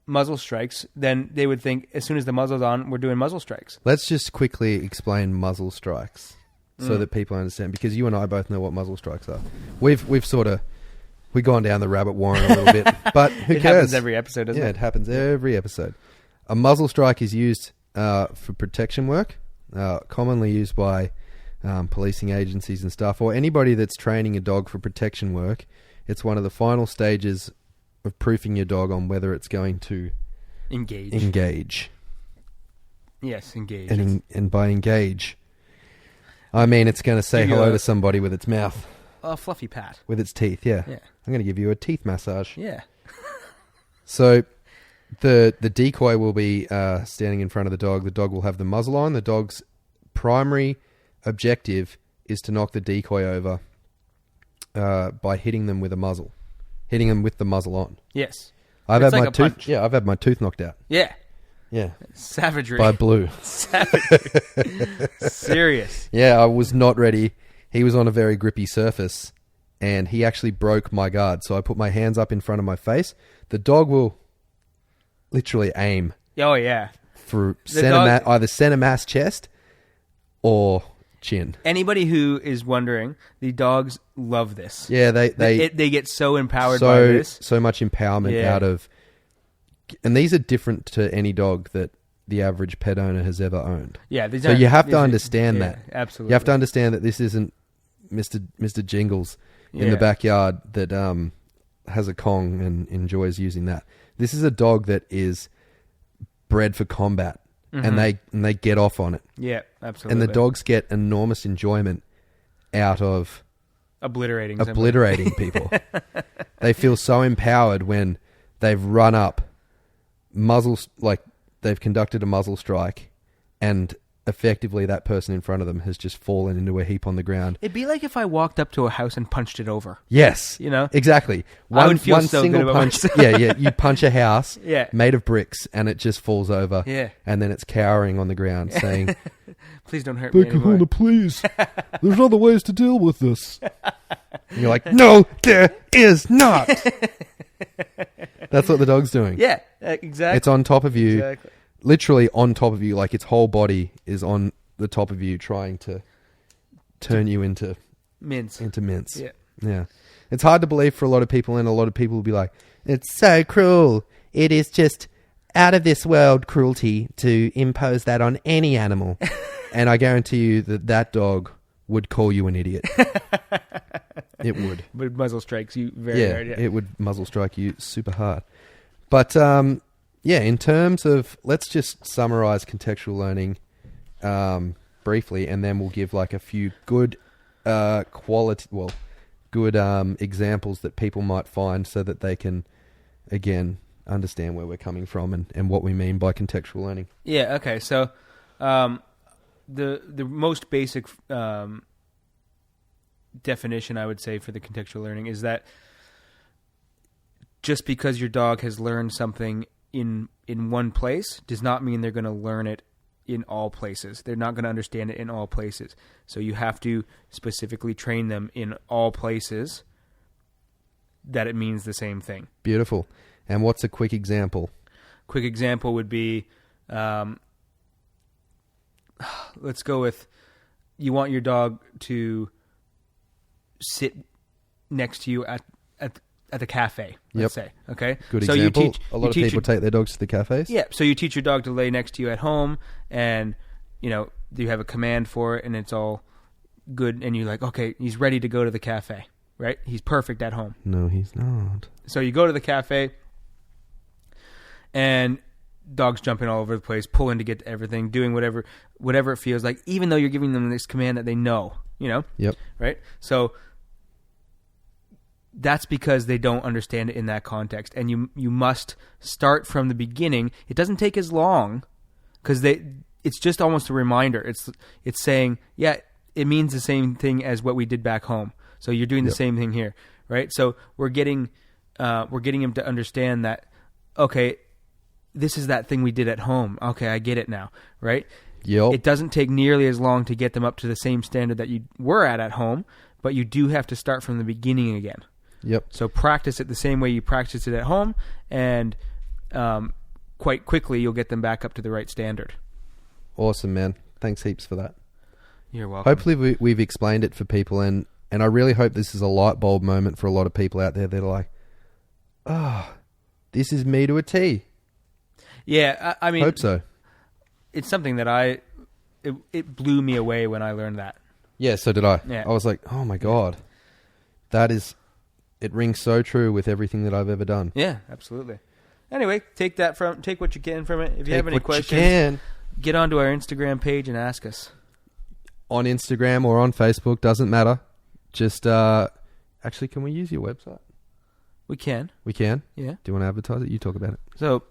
muzzle strikes, then they would think as soon as the muzzle's on, we're doing muzzle strikes. Let's just quickly explain muzzle strikes so that people understand, because you and I both know what muzzle strikes are. We've gone down the rabbit warren a little bit, but who cares? It happens every episode, doesn't it? Yeah, it happens every episode. A muzzle strike is used for protection work, commonly used by policing agencies and stuff, or anybody that's training a dog for protection work. It's one of the final stages of proofing your dog on whether it's going to engage. Yes, engage. And by engage, I mean it's going to say hello to somebody with its mouth. A fluffy pat. With its teeth, yeah. I'm going to give you a teeth massage. Yeah. So the decoy will be standing in front of the dog. The dog will have the muzzle on. The dog's primary objective is to knock the decoy over by hitting them with a muzzle. Hitting them with the muzzle on. Yes. I've had my tooth knocked out. Yeah. Yeah. Savagery. By Blue. Savagery. Serious. Yeah, I was not ready. He was on a very grippy surface, and he actually broke my guard. So I put my hands up in front of my face. The dog will literally aim. Oh, yeah. For either center mass chest or chin. Anybody who is wondering, the dogs love this. Yeah, they get so empowered by this. So much empowerment out of... And these are different to any dog that the average pet owner has ever owned. Yeah, so you have to understand that. Absolutely. You have to understand that this isn't Mr. Jingles in the backyard that has a Kong and enjoys using that. This is a dog that is bred for combat, and they get off on it. Yeah, absolutely. And the dogs get enormous enjoyment out of obliterating people. They feel so empowered when they've run up muzzles, like they've conducted a muzzle strike, and effectively that person in front of them has just fallen into a heap on the ground. It'd be like if I walked up to a house and punched it over. Yes. I Exactly. would feel so single good about punch. myself. You punch a house made of bricks and it just falls over. Yeah. And then it's cowering on the ground saying, please don't hurt me anymore. Kahuna, please. There's other ways to deal with this. And you're like, no, there is not. That's what the dog's doing. Yeah, exactly. It's on top of you. Exactly. Literally on top of you, like its whole body is on the top of you, trying to turn you into mince. Yeah. It's hard to believe for a lot of people, and a lot of people will be like, it's so cruel. It is just out of this world cruelty to impose that on any animal. And I guarantee you that dog would call you an idiot. It would. But it muzzle strikes you very hard. Yeah, it would muzzle strike you super hard. But in terms of, let's just summarize contextual learning briefly, and then we'll give like a few good examples that people might find so that they can, again, understand where we're coming from and what we mean by contextual learning. Yeah, okay. So the most basic definition I would say for the contextual learning is that just because your dog has learned something in one place does not mean they're going to learn it in all places. They're not going to understand it in all places. So you have to specifically train them in all places that it means the same thing. Beautiful. And what's a quick example? Quick example would be, let's go with, you want your dog to sit next to you at the cafe, let's say. Okay? Good example. A lot of people take their dogs to the cafes. Yeah. So you teach your dog to lay next to you at home, and you have a command for it, and it's all good, and you're like, okay, he's ready to go to the cafe, right? He's perfect at home. No, he's not. So you go to the cafe, and dog's jumping all over the place, pulling to get to everything, doing whatever it feels like, even though you're giving them this command that they know, Yep. Right? So that's because they don't understand it in that context. And you must start from the beginning. It doesn't take as long because it's just almost a reminder. It's saying, yeah, it means the same thing as what we did back home. So you're doing the same thing here, right? So we're getting him to understand that, okay, this is that thing we did at home. Okay, I get it now, right? Yep. It doesn't take nearly as long to get them up to the same standard that you were at home, but you do have to start from the beginning again. Yep. So practice it the same way you practice it at home, and quite quickly you'll get them back up to the right standard. Awesome, man. Thanks heaps for that. You're welcome. Hopefully we've explained it for people, and I really hope this is a light bulb moment for a lot of people out there that are like, oh, this is me to a T. Yeah, I mean... Hope so. It's something that it blew me away when I learned that. Yeah, so did I. Yeah. I was like, oh my God. It rings so true with everything that I've ever done. Yeah, absolutely. Anyway, take what you can from it. If you have any questions, get onto our Instagram page and ask us. On Instagram or on Facebook, doesn't matter. Just, actually, can we use your website? We can. We can? Yeah. Do you want to advertise it? You talk about it. So,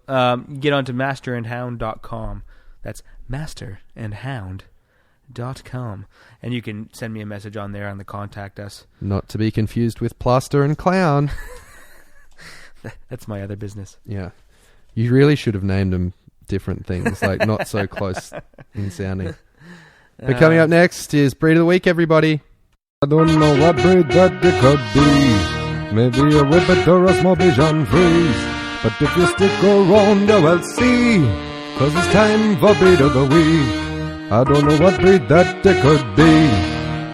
get onto masterandhound.com. That's masterandhound.com. And you can send me a message on there on the contact us. Not to be confused with plaster and clown. That's my other business. Yeah. You really should have named them different things, like not so close in sounding. But coming up next is Breed of the Week, everybody. I don't know what breed that it could be. Maybe a Whippet or a small Bichon Frise. But if you stick around, you will see. 'Cause it's time for Breed of the Week. I don't know what breed that it could be.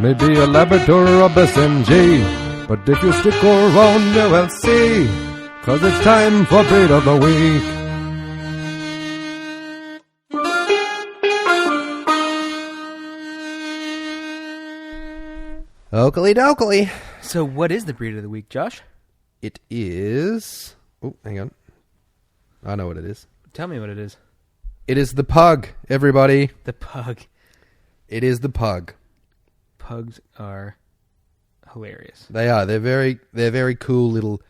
Maybe a Labrador or a BSMG. But if you stick around, you will see. 'Cause it's time for Breed of the Week. Oakley dokley. So what is the breed of the week, Josh? It is... Oh, hang on. I know what it is. Tell me what it is. It is the pug, everybody. The pug. It is the pug. Pugs are hilarious. They are. They're very cool little...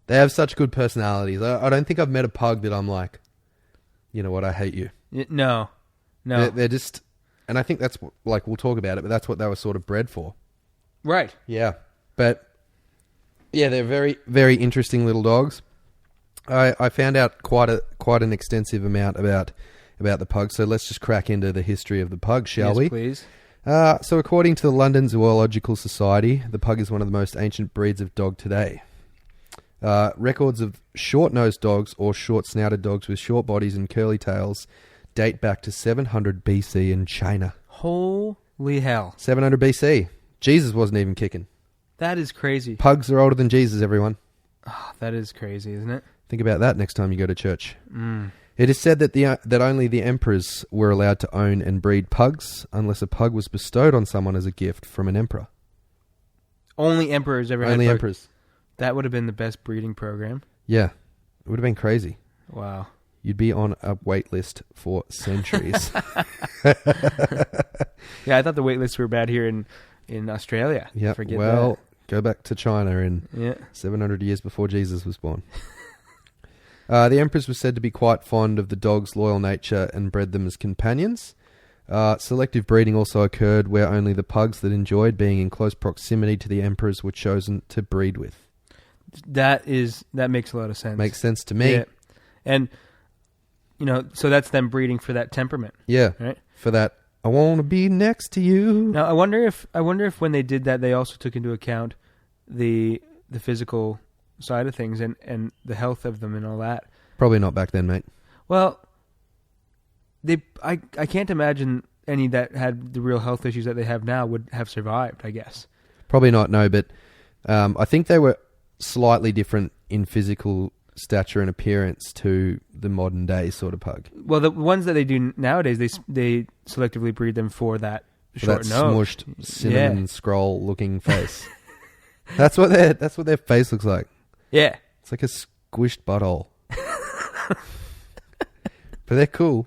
They have such good personalities. I don't think I've met a pug that I'm like, you know what, I hate you. No. They're just... And I think that's... Like, we'll talk about it, but that's what they were sort of bred for. Right. Yeah. But, yeah, they're very, very interesting little dogs. I found out quite an extensive amount about the pug, so let's just crack into the history of the pug, shall we? Yes, please. So according to the London Zoological Society, the pug is one of the most ancient breeds of dog today. Records of short-nosed dogs or short-snouted dogs with short bodies and curly tails date back to 700 BC in China. Holy hell. 700 BC. Jesus wasn't even kicking. That is crazy. Pugs are older than Jesus, everyone. Oh, that is crazy, isn't it? Think about that next time you go to church. Mm. It is said that that only the emperors were allowed to own and breed pugs unless a pug was bestowed on someone as a gift from an emperor. Only emperors ever had Only pugs. emperors. That would have been the best breeding program. Yeah. It would have been crazy. Wow. You'd be on a wait list for centuries. Yeah, I thought the wait lists were bad here in Australia. Yeah. Forget well, that. go back to China in 700 years before Jesus was born. The emperors were said to be quite fond of the dog's loyal nature and bred them as companions. Selective breeding also occurred where only the pugs that enjoyed being in close proximity to the emperors were chosen to breed with. That makes a lot of sense. Makes sense to me. Yeah. And, so that's them breeding for that temperament. Yeah. Right? For that, I want to be next to you. Now, I wonder if when they did that, they also took into account the physical side of things and the health of them and all that. Probably not back then, mate. Well, I can't imagine any that had the real health issues that they have now would have survived, I guess. Probably not, no, but I think they were slightly different in physical stature and appearance to the modern day sort of pug. Well, the ones that they do nowadays, they selectively breed them for that short nose. Smushed cinnamon scroll looking face. That's what their face looks like. Yeah. It's like a squished butthole. But they're cool.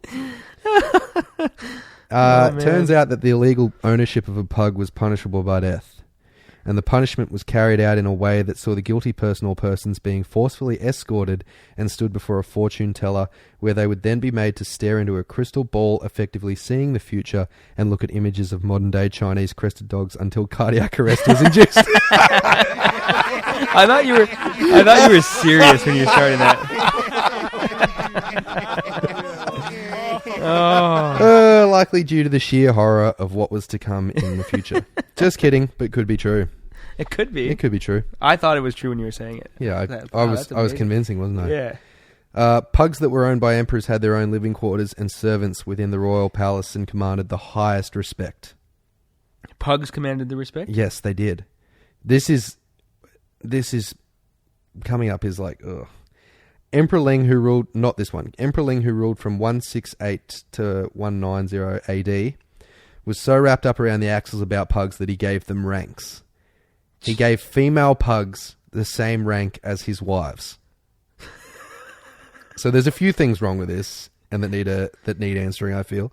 Turns out that the illegal ownership of a pug was punishable by death. And the punishment was carried out in a way that saw the guilty person or persons being forcefully escorted and stood before a fortune teller, where they would then be made to stare into a crystal ball, effectively seeing the future, and look at images of modern-day Chinese crested dogs until cardiac arrest was induced. I thought you were serious when you started that. likely due to the sheer horror of what was to come in the future. Just kidding, but could be true. It could be. It could be true. I thought it was true when you were saying it. Yeah, I was convincing, wasn't I? Yeah. Pugs that were owned by emperors had their own living quarters and servants within the royal palace and commanded the highest respect. Pugs commanded the respect? Yes, they did. This is coming up is like, ugh. Emperor Ling, who ruled, not this one, Emperor Ling, who ruled from 168 to 190 AD, was so wrapped up around the axles about pugs that he gave them ranks. He gave female pugs the same rank as his wives. So there's a few things wrong with this and that need answering, I feel.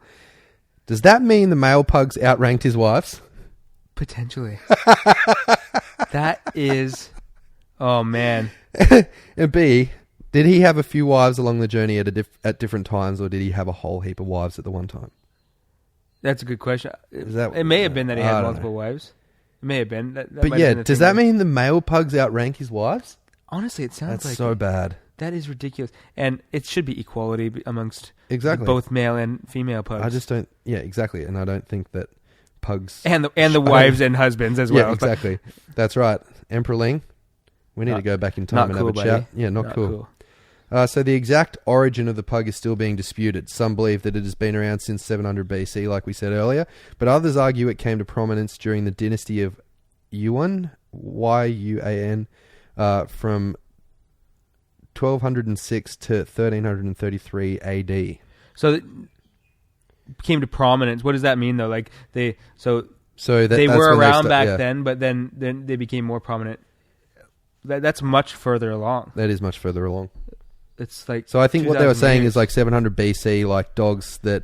Does that mean the male pugs outranked his wives? Potentially. That is... Oh, man. And B, did he have a few wives along the journey at different times, or did he have a whole heap of wives at the one time? That's a good question. It may have been that he had multiple wives. It may have been. But yeah, does that mean the male pugs outrank his wives? Honestly, it sounds like... That's so bad. That is ridiculous. And it should be equality amongst exactly both male and female pugs. I just don't... Yeah, exactly. And I don't think that pugs... And the wives and husbands as well. Yeah, exactly. That's right. Emperor Ling, we need to go back in time and have a chat. Yeah, not cool. So the exact origin of the pug is still being disputed. Some believe that it has been around since 700 BC, like we said earlier, but others argue it came to prominence during the dynasty of Yuan, Y-U-A-N, from 1206 to 1333 AD. So it came to prominence. What does that mean, though? Like they they were around back then, but then they became more prominent. That's much further along. That is much further along. It's like so. I think what they were saying is like 700 BC, like dogs that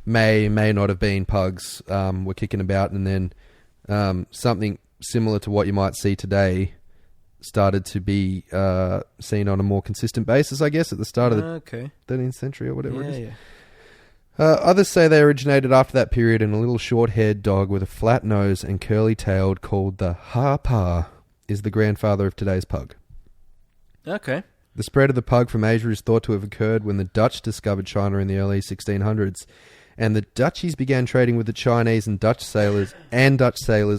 may not have been pugs were kicking about, and then something similar to what you might see today started to be seen on a more consistent basis, I guess, at the start of the 13th century or whatever it is. Yeah. Others say they originated after that period in a little short-haired dog with a flat nose and curly-tailed called the Hapa is the grandfather of today's pug. Okay. The spread of the pug from Asia is thought to have occurred when the Dutch discovered China in the early 1600s, and the Dutchies began trading with the Chinese, and Dutch sailors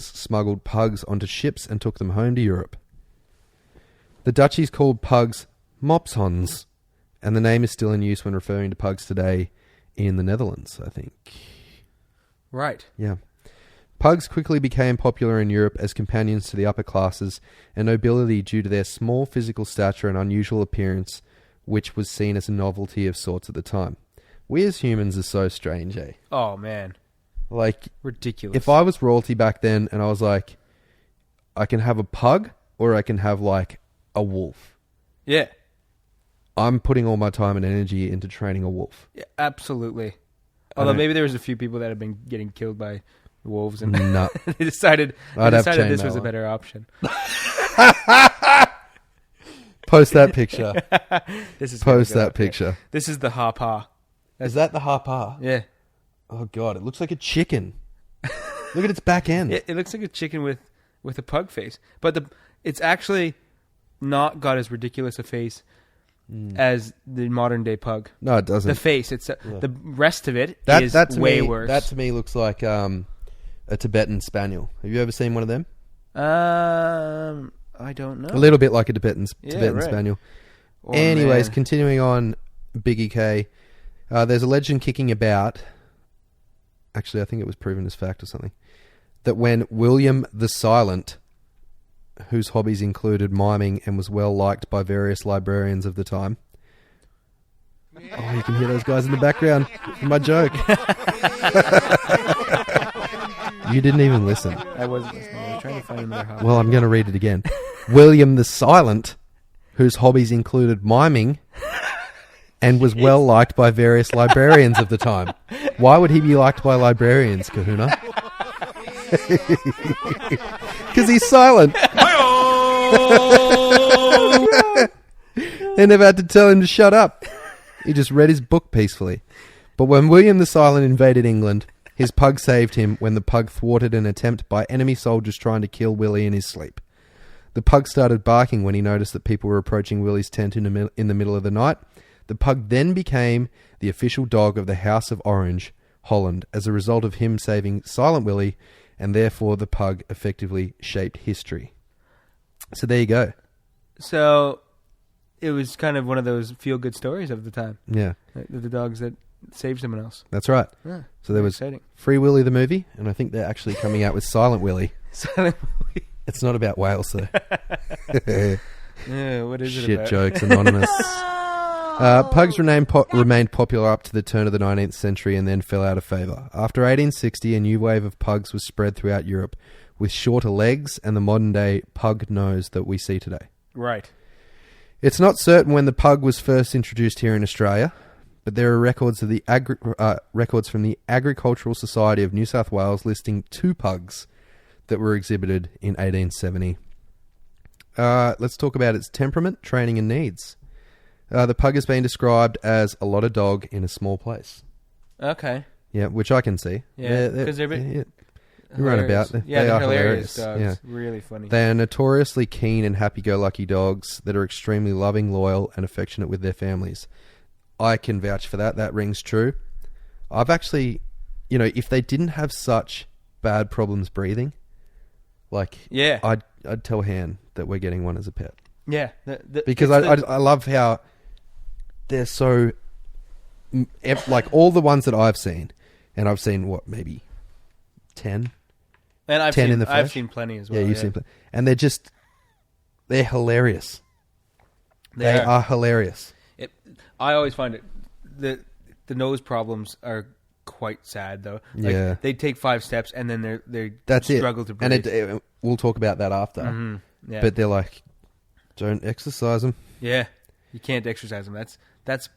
smuggled pugs onto ships and took them home to Europe. The Dutchies called pugs mopshonds, and the name is still in use when referring to pugs today in the Netherlands, I think. Right. Yeah. Pugs quickly became popular in Europe as companions to the upper classes and nobility due to their small physical stature and unusual appearance, which was seen as a novelty of sorts at the time. We as humans are so strange, eh? Oh, man. Like... ridiculous. If I was royalty back then and I was like, I can have a pug or I can have like a wolf. Yeah. I'm putting all my time and energy into training a wolf. Yeah, absolutely. Although maybe there was a few people that have been getting killed by wolves, and they decided this was a better option. Post that picture. Post that picture. Yeah. This is the hapa. Is that the hapa? Yeah. Oh god, it looks like a chicken. Look at its back end. It looks like a chicken with a pug face, but it's actually not got as ridiculous a face as the modern day pug. No, it doesn't. The face, the rest of it is way worse. That to me looks like a Tibetan spaniel. Have you ever seen one of them? I don't know. A little bit like a Tibetan spaniel. Anyways, continuing on, Biggie K. There's a legend kicking about. Actually, I think it was proven as fact or something. That when William the Silent, whose hobbies included miming and was well liked by various librarians of the time. Oh, you can hear those guys in the background. My joke. You didn't even listen. I wasn't listening. I was trying to find another hobby. Well, I'm going to read it again. William the Silent, whose hobbies included miming and was well liked by various librarians of the time. Why would he be liked by librarians, Kahuna? Because he's silent. They never had to tell him to shut up. He just read his book peacefully. But when William the Silent invaded England, his pug saved him when the pug thwarted an attempt by enemy soldiers trying to kill Willie in his sleep. The pug started barking when he noticed that people were approaching Willie's tent in the middle of the night. The pug then became the official dog of the House of Orange, Holland, as a result of him saving Silent Willie, and therefore the pug effectively shaped history. So there you go. So it was kind of one of those feel-good stories of the time. Yeah. The dogs that saved someone else. That's right. Yeah, so there was exciting. Free Willy the movie, and I think they're actually coming out with Silent Willy. Silent Willy. It's not about whales, though. Yeah, what is it Shit about? jokes, anonymous. Pugs remained popular up to the turn of the 19th century and then fell out of favour. After 1860, a new wave of pugs was spread throughout Europe, with shorter legs and the modern-day pug nose that we see today. Right. It's not certain when the pug was first introduced here in Australia, but there are records of the records from the Agricultural Society of New South Wales listing 2 pugs that were exhibited in 1870. Let's talk about its temperament, training, and needs. The pug has been described as a lot of dog in a small place. Okay. Yeah, which I can see. Yeah, because they're a bit run about. They are hilarious dogs. Yeah. Really funny. They are notoriously keen and happy-go-lucky dogs that are extremely loving, loyal, and affectionate with their families. I can vouch for that. That rings true. I've actually, if they didn't have such bad problems breathing, I'd tell Han that we're getting one as a pet. Yeah. Because I love how they're so, all the ones that I've seen, and I've seen, maybe 10? And I've 10 seen, in the flesh? I've seen plenty as well. Yeah, you've seen plenty. And they're hilarious. They are hilarious. I always find it, the nose problems are quite sad, though. Yeah. They take 5 steps, and then they struggle to breathe. And we'll talk about that after. Mm-hmm. Yeah. But they're like, don't exercise them. Yeah. You can't exercise them. That's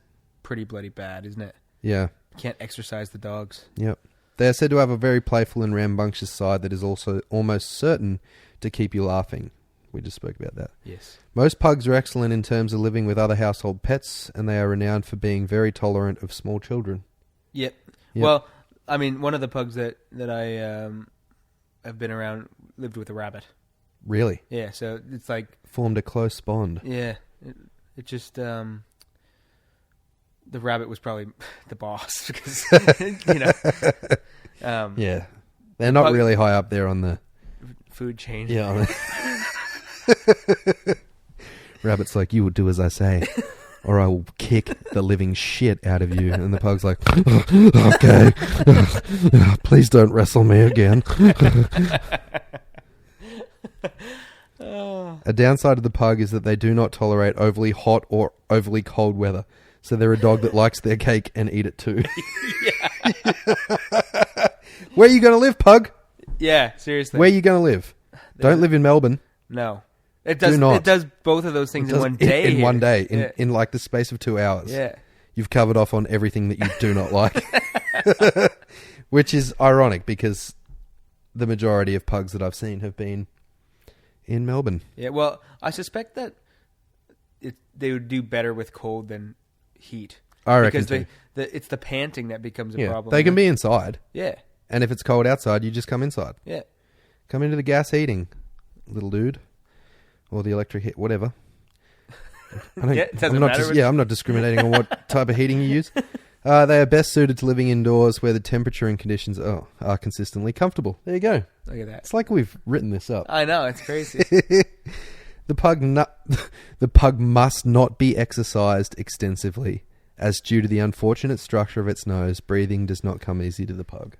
pretty bloody bad, isn't it? Yeah. You can't exercise the dogs. Yep. They are said to have a very playful and rambunctious side that is also almost certain to keep you laughing. We just spoke about that. Yes. Most pugs are excellent in terms of living with other household pets, and they are renowned for being very tolerant of small children. Yep. Well, I mean, one of the pugs that I have been around lived with a rabbit. Really? Yeah, so it's like... Formed a close bond. Yeah. It just... the rabbit was probably the boss because, yeah. They're not really high up there on the... food chain. Yeah. Rabbit's like, you will do as I say, or I will kick the living shit out of you. And the pug's like, okay, please don't wrestle me again. A downside of the pug is that they do not tolerate overly hot or overly cold weather. So they're a dog that likes their cake and eat it too. Where are you going to live, pug? Yeah, seriously. Where are you going to live? Don't live in Melbourne. No. It does. Do not. It does both of those things in one day. In one day, in like the space of 2 hours. Yeah. You've covered off on everything that you do not like. Which is ironic because the majority of pugs that I've seen have been in Melbourne. Yeah, well, I suspect that they would do better with cold than heat. I reckon because it's the panting that becomes a problem. They can be inside. Yeah. And if it's cold outside, you just come inside. Yeah. Come into the gas heating, little dude. Or the electric heat, whatever. It doesn't matter. I'm not discriminating on what type of heating you use. They are best suited to living indoors where the temperature and conditions are consistently comfortable. There you go. Look at that. It's like we've written this up. I know, it's crazy. The pug must not be exercised extensively, as due to the unfortunate structure of its nose, breathing does not come easy to the pug.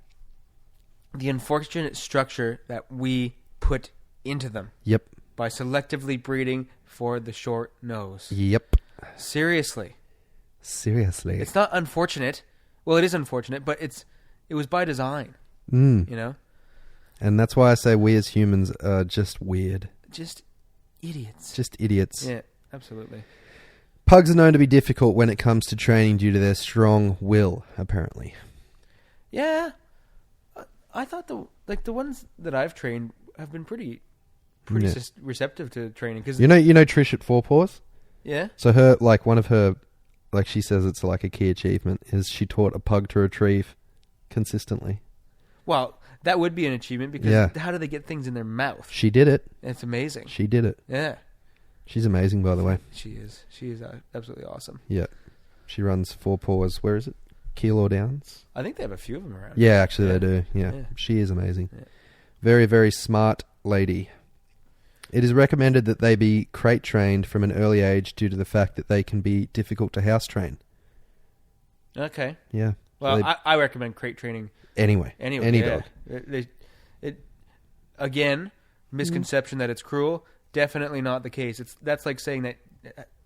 The unfortunate structure that we put into them. Yep. By selectively breeding for the short nose. Yep. Seriously. It's not unfortunate. Well, it is unfortunate, but it was by design. Mm. You know? And that's why I say we as humans are just weird. Just idiots. Yeah, absolutely. Pugs are known to be difficult when it comes to training due to their strong will, apparently. Yeah. I thought the ones that I've trained have been pretty receptive to training. Cause you know Trish at Four Paws? Yeah. So her, one of her, she says it's like a key achievement, is she taught a pug to retrieve consistently. Well, that would be an achievement because how do they get things in their mouth? She did it. It's amazing. She did it. Yeah. She's amazing, by the way. She is. She is absolutely awesome. Yeah. She runs Four Paws. Where is it? Keilor Downs. I think they have a few of them around. Yeah, actually they do. Yeah. She is amazing. Yeah. Very, very smart lady. It is recommended that they be crate trained from an early age due to the fact that they can be difficult to house train. Okay. Yeah. Well, so I recommend crate training. Anyway, any dog. Again, misconception that it's cruel. Definitely not the case. That's like saying that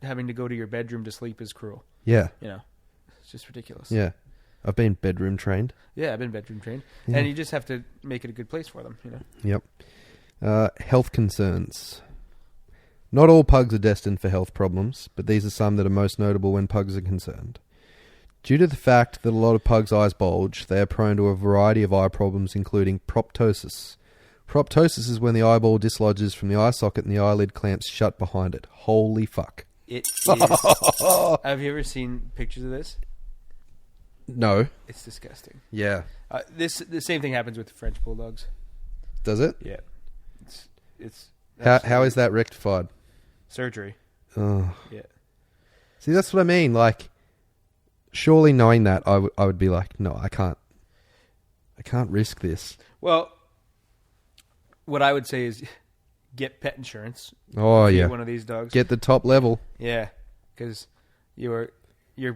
having to go to your bedroom to sleep is cruel. Yeah. It's just ridiculous. Yeah. I've been bedroom trained. Yeah, I've been bedroom trained. Yeah. And you just have to make it a good place for them, Yep. Health concerns. Not all pugs are destined for health problems, but these are some that are most notable when pugs are concerned. Due to the fact that a lot of pugs' eyes bulge, they are prone to a variety of eye problems, including proptosis. Proptosis is when the eyeball dislodges from the eye socket and the eyelid clamps shut behind it. Holy fuck. It is. Have you ever seen pictures of this? No. It's disgusting. Yeah. The same thing happens with French bulldogs. Does it? Yeah. It's how is that rectified? Surgery. Oh. Yeah. See, that's what I mean. Like, surely knowing that, I would be like, no, I can't risk this. Well, what I would say is get pet insurance. Oh, yeah. One of these dogs. Get the top level. Yeah, because you're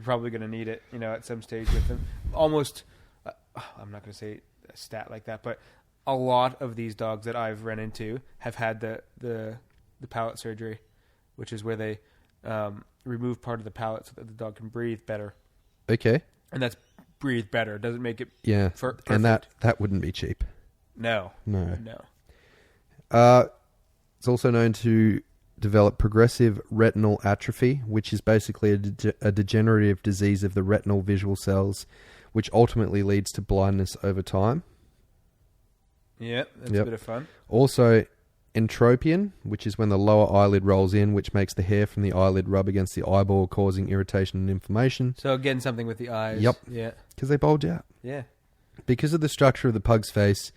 probably going to need it, at some stage with them. Almost, I'm not going to say a stat like that, but a lot of these dogs that I've run into have had the palate surgery, which is where they remove part of the palate so that the dog can breathe better. Okay. And that's breathe better. Doesn't make it perfect. And that wouldn't be cheap. No. It's also known to develop progressive retinal atrophy, which is basically a degenerative disease of the retinal visual cells, which ultimately leads to blindness over time. Yeah, that's a bit of fun. Also, entropion, which is when the lower eyelid rolls in, which makes the hair from the eyelid rub against the eyeball, causing irritation and inflammation. So again, something with the eyes. Yep. Yeah. Because they bulge out. Yeah. Because of the structure of the pug's face,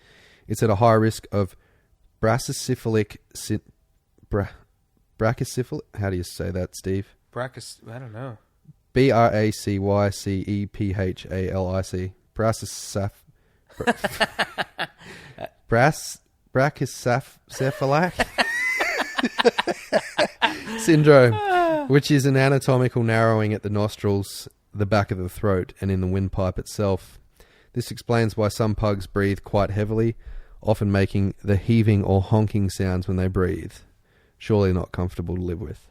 it's at a high risk of brachycephalic... brachycephalic... How do you say that, Steve? I don't know. BRACYCEPHALIC. Brachycephalic syndrome, which is an anatomical narrowing at the nostrils, the back of the throat, and in the windpipe itself. This explains why some pugs breathe quite heavily, often making the heaving or honking sounds when they breathe. Surely not comfortable to live with.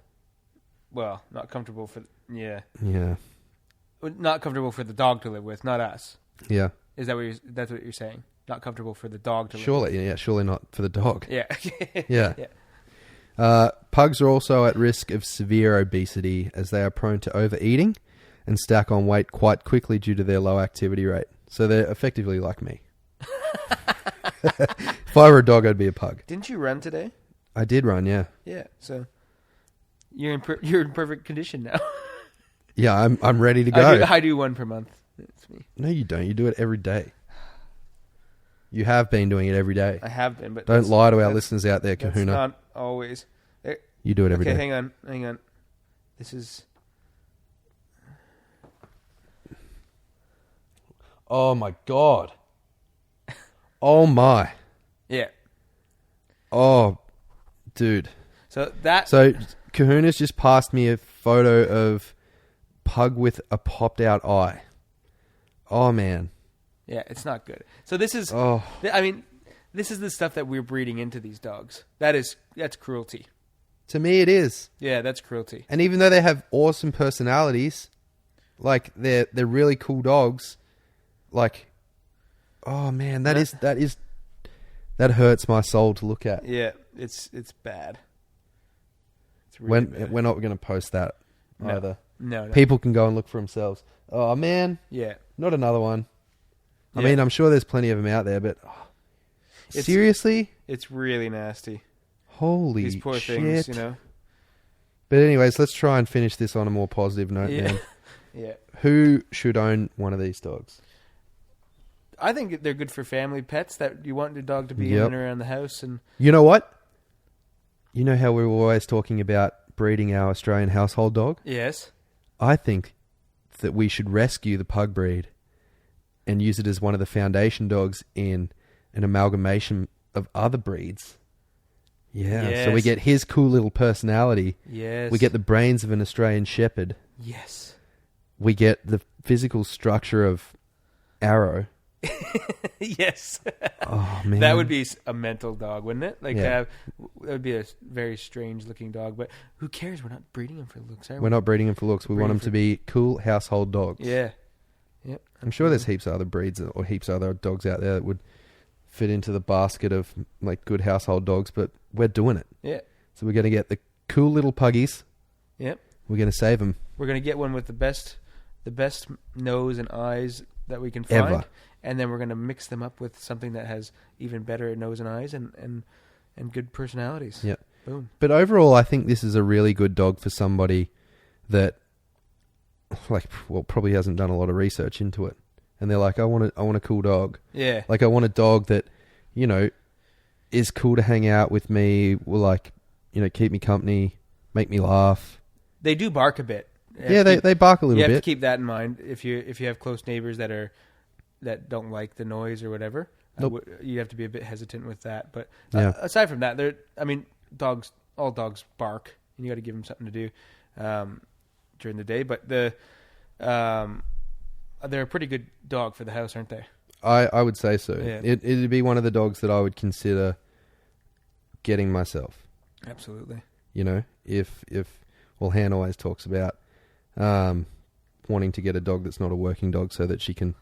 Well, not comfortable for... Yeah. Yeah. Not comfortable for the dog to live with, not us. Yeah. Is that that's what you're saying? Not comfortable for the dog to live with. Yeah, surely not for the dog. Yeah. Yeah. Pugs are also at risk of severe obesity as they are prone to overeating and stack on weight quite quickly due to their low activity rate. So they're effectively like me. If I were a dog, I'd be a pug. Didn't you run today? I did run, yeah. Yeah, so you're in perfect condition now. Yeah, I'm ready to go. I do one per month. It's me. No, you don't. You do it every day. You have been doing it every day. I have been, but don't lie to our listeners out there, Kahuna. That's not always. You do it every day. Okay, hang on. This is... Oh, my God. Oh, my. Yeah. Oh, dude. So Kahuna's just passed me a photo of pug with a popped out eye. Oh, man. Yeah, it's not good. So this is... Oh. I mean, this is the stuff that we're breeding into these dogs. That's cruelty. To me, it is. Yeah, that's cruelty. And even though they have awesome personalities, like they're really cool dogs, like, oh man, that hurts my soul to look at. Yeah, it's bad. It's really bad. We're not going to post that either. No. People can go and look for themselves. Oh man. Yeah. Not another one. I mean, I'm sure there's plenty of them out there, but seriously? It's really nasty. Holy shit. These poor things, But anyways, let's try and finish this on a more positive note, man. Yeah. Who should own one of these dogs? I think they're good for family pets that you want your dog to be in and around the house. And you know what? You know how we're always talking about breeding our Australian household dog? Yes. I think that we should rescue the pug breed and use it as one of the foundation dogs in an amalgamation of other breeds. Yeah, Yes. so we get his cool little personality. Yes. We get the brains of an Australian Shepherd. Yes. We get the physical structure of Arrow. Yes. Oh, man. That would be a mental dog, wouldn't it? Like, Yeah. that would be a very strange looking dog, but who cares? We're not breeding him for looks, are we? We're not breeding him for looks. We want Breeding him to be cool household dogs. Yeah. Yep. I'm sure there's heaps of other breeds or heaps of other dogs out there that would fit into the basket of like good household dogs, but we're doing it. Yeah. So we're going to get the cool little puggies. Yep. We're going to save them. We're going to get one with the best nose and eyes that we can find. Ever. And then we're going to mix them up with something that has even better nose and eyes and good personalities. Yeah. Boom. But overall, I think this is a really good dog for somebody that, probably hasn't done a lot of research into it, and they're like, I want a cool dog. Yeah. Like, I want a dog that, is cool to hang out with me. Will keep me company, make me laugh. They do bark a bit. Yeah, they bark a little bit. You bit. have to keep that in mind if you have close neighbors that don't like the noise or whatever. Nope. You have to be a bit hesitant with that. But aside from that, all dogs bark, and you got to give them something to do during the day. But they're a pretty good dog for the house, aren't they? I would say so. Yeah. It'd be one of the dogs that I would consider getting myself. Absolutely. If Han always talks about wanting to get a dog that's not a working dog so that she can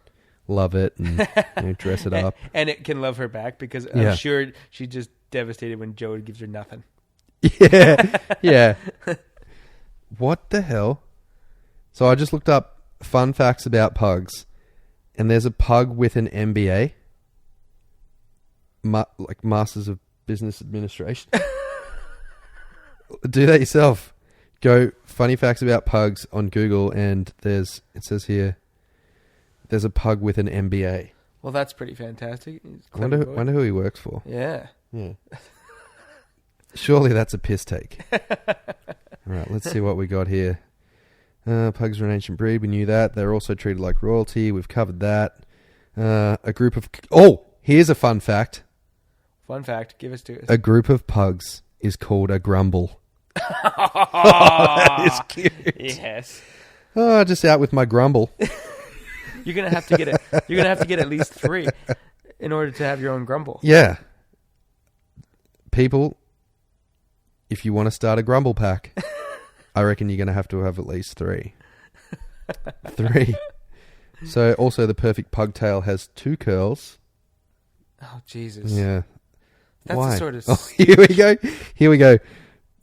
love it and dress it up. And it can love her back, because I'm sure she's just devastated when Joe gives her nothing. Yeah. Yeah. What the hell? So I just looked up fun facts about pugs, and there's a pug with an MBA, like Masters of Business Administration. Do that yourself. Go funny facts about pugs on Google, and it says here, there's a pug with an MBA. Well, that's pretty fantastic. I wonder who he works for. Yeah. Surely that's a piss take. All right, let's see what we got here. Pugs are an ancient breed. We knew that. They're also treated like royalty. We've covered that. A group of... Oh, here's a fun fact. Fun fact. Give us to us. A group of pugs is called a grumble. That is cute. Yes. Oh, just out with my grumble. You're gonna have to get at least 3 in order to have your own grumble. Yeah. People, if you want to start a grumble pack, I reckon you're going to have at least 3. 3. So also the perfect pugtail has 2 curls. Oh, Jesus. Yeah. That's Why? the sort of... Oh, here we go.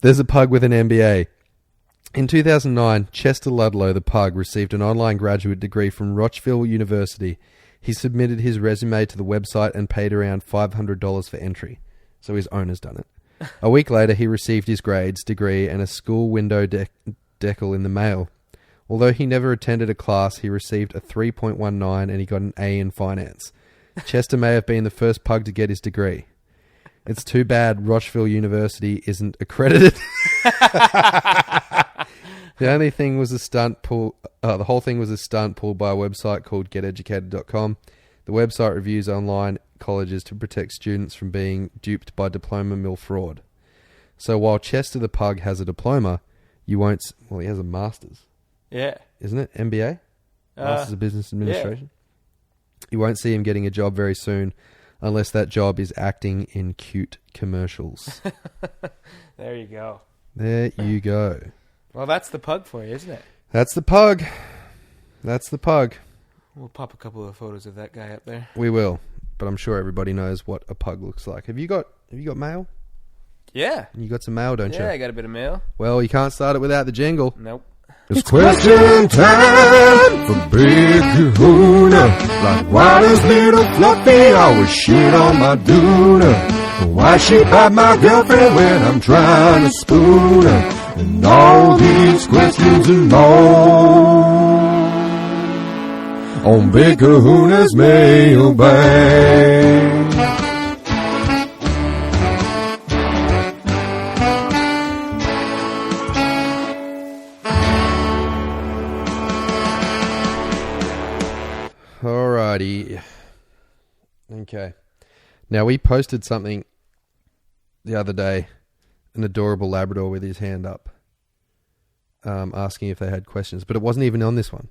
There's a pug with an MBA. In 2009, Chester Ludlow, the pug, received an online graduate degree from Rocheville University. He submitted his resume to the website and paid around $500 for entry. So his owner's done it. A week later, he received his grades, degree, and a school window decal in the mail. Although he never attended a class, he received a 3.19 and he got an A in finance. Chester may have been the first pug to get his degree. It's too bad Rocheville University isn't accredited. The only thing was a stunt pull. The whole thing was a stunt pulled by a website called GetEducated.com. The website reviews online colleges to protect students from being duped by diploma mill fraud. So while Chester the pug has a diploma, you won't... Well, he has a master's. Yeah. Isn't it? MBA? Masters of Business Administration? Yeah. You won't see him getting a job very soon unless that job is acting in cute commercials. There you go. There you go. Well, that's the pug for you, isn't it? That's the pug. That's the pug. We'll pop a couple of photos of that guy up there. We will, but I'm sure everybody knows what a pug looks like. Have you got mail? Yeah. You got some mail, don't you? Yeah, I got a bit of mail. Well, you can't start it without the jingle. Nope. It's question time for Big Kahuna. Like, why does little Fluffy always shit on my doona? Why she bite my girlfriend when I'm trying to spoon her? And all these questions and more on Big Kahuna's mailbag. Alrighty, Okay. Now, we posted something the other day, an adorable Labrador with his hand up, asking if they had questions. But it wasn't even on this one.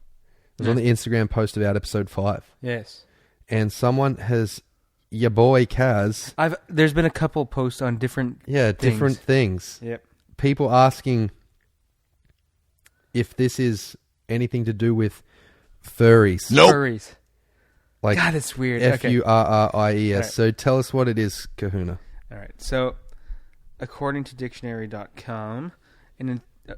It was on the Instagram post about episode 5. Yes. And someone has, your boy Kaz. There's been a couple posts on different different things. Yep. People asking if this is anything to do with furries. Nope. Furries. Like God, it's weird. Furries. Right. So tell us what it is, Kahuna. All right. So, according to dictionary.com,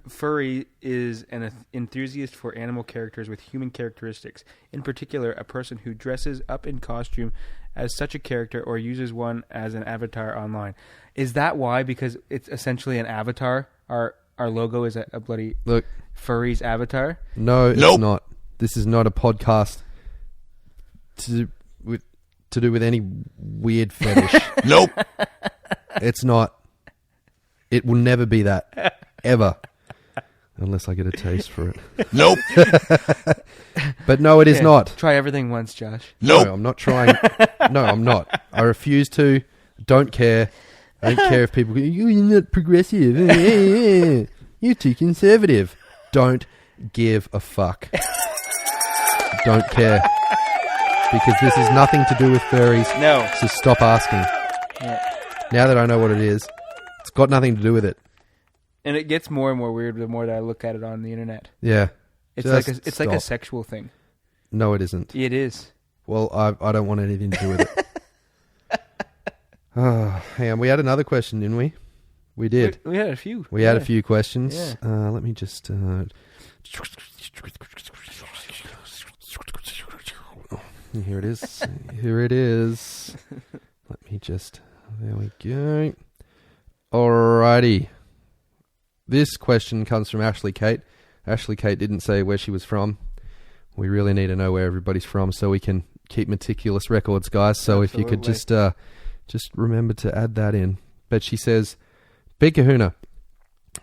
furry is an enthusiast for animal characters with human characteristics. In particular, a person who dresses up in costume as such a character or uses one as an avatar online. Is that why? Because it's essentially an avatar. Our logo is a bloody furry's avatar. No, it's not. This is not a podcast to do with any weird fetish. Nope. It's not. It will never be that. Ever. Unless I get a taste for it. Nope. But no, it is not. Try everything once, Josh. Nope. No, I'm not trying. No, I'm not. I refuse to. Don't care. I don't care if people go, you're not progressive. You're too conservative. Don't give a fuck. Don't care. Because this is nothing to do with furries. No. So stop asking. Yeah. Now that I know what it is, it's got nothing to do with it. And it gets more and more weird the more that I look at it on the internet. Yeah. It's like a sexual thing. No, it isn't. It is. Well, I don't want anything to do with it. Oh, hang on. We had another question, didn't we? We did. We had a few. We had a few questions. Yeah. Let me just... Here it is. Here it is. Let me just... There we go. Alrighty. This question comes from Ashley Kate. Ashley Kate didn't say where she was from. We really need to know where everybody's from so we can keep meticulous records, guys. So If you could just remember to add that in. But she says, Big Kahuna,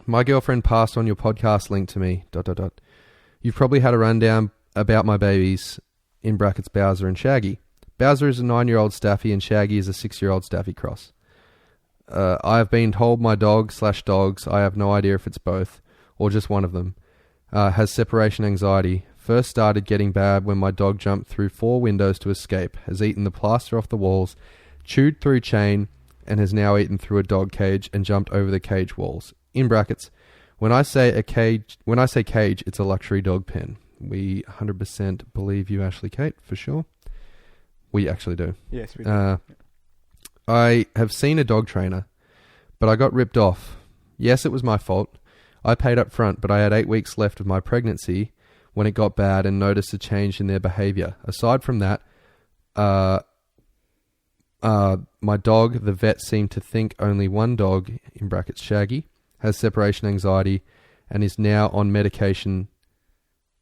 my girlfriend passed on your podcast link to me, ... You've probably had a rundown about my babies, in brackets Bowser and Shaggy. Bowser is a 9-year-old Staffy and Shaggy is a 6-year-old Staffy cross. I have been told my dog/dogs, I have no idea if it's both, or just one of them, has separation anxiety. First started getting bad when my dog jumped through 4 windows to escape, has eaten the plaster off the walls, chewed through chain, and has now eaten through a dog cage and jumped over the cage walls. In brackets, when I say cage, it's a luxury dog pen. We 100% believe you, Ashley Kate, for sure. We actually do. Yes, we do. I have seen a dog trainer, but I got ripped off. Yes, it was my fault. I paid up front, but I had 8 weeks left of my pregnancy when it got bad and noticed a change in their behavior. Aside from that, my dog, the vet seemed to think only one dog, in brackets Shaggy, has separation anxiety and is now on medication,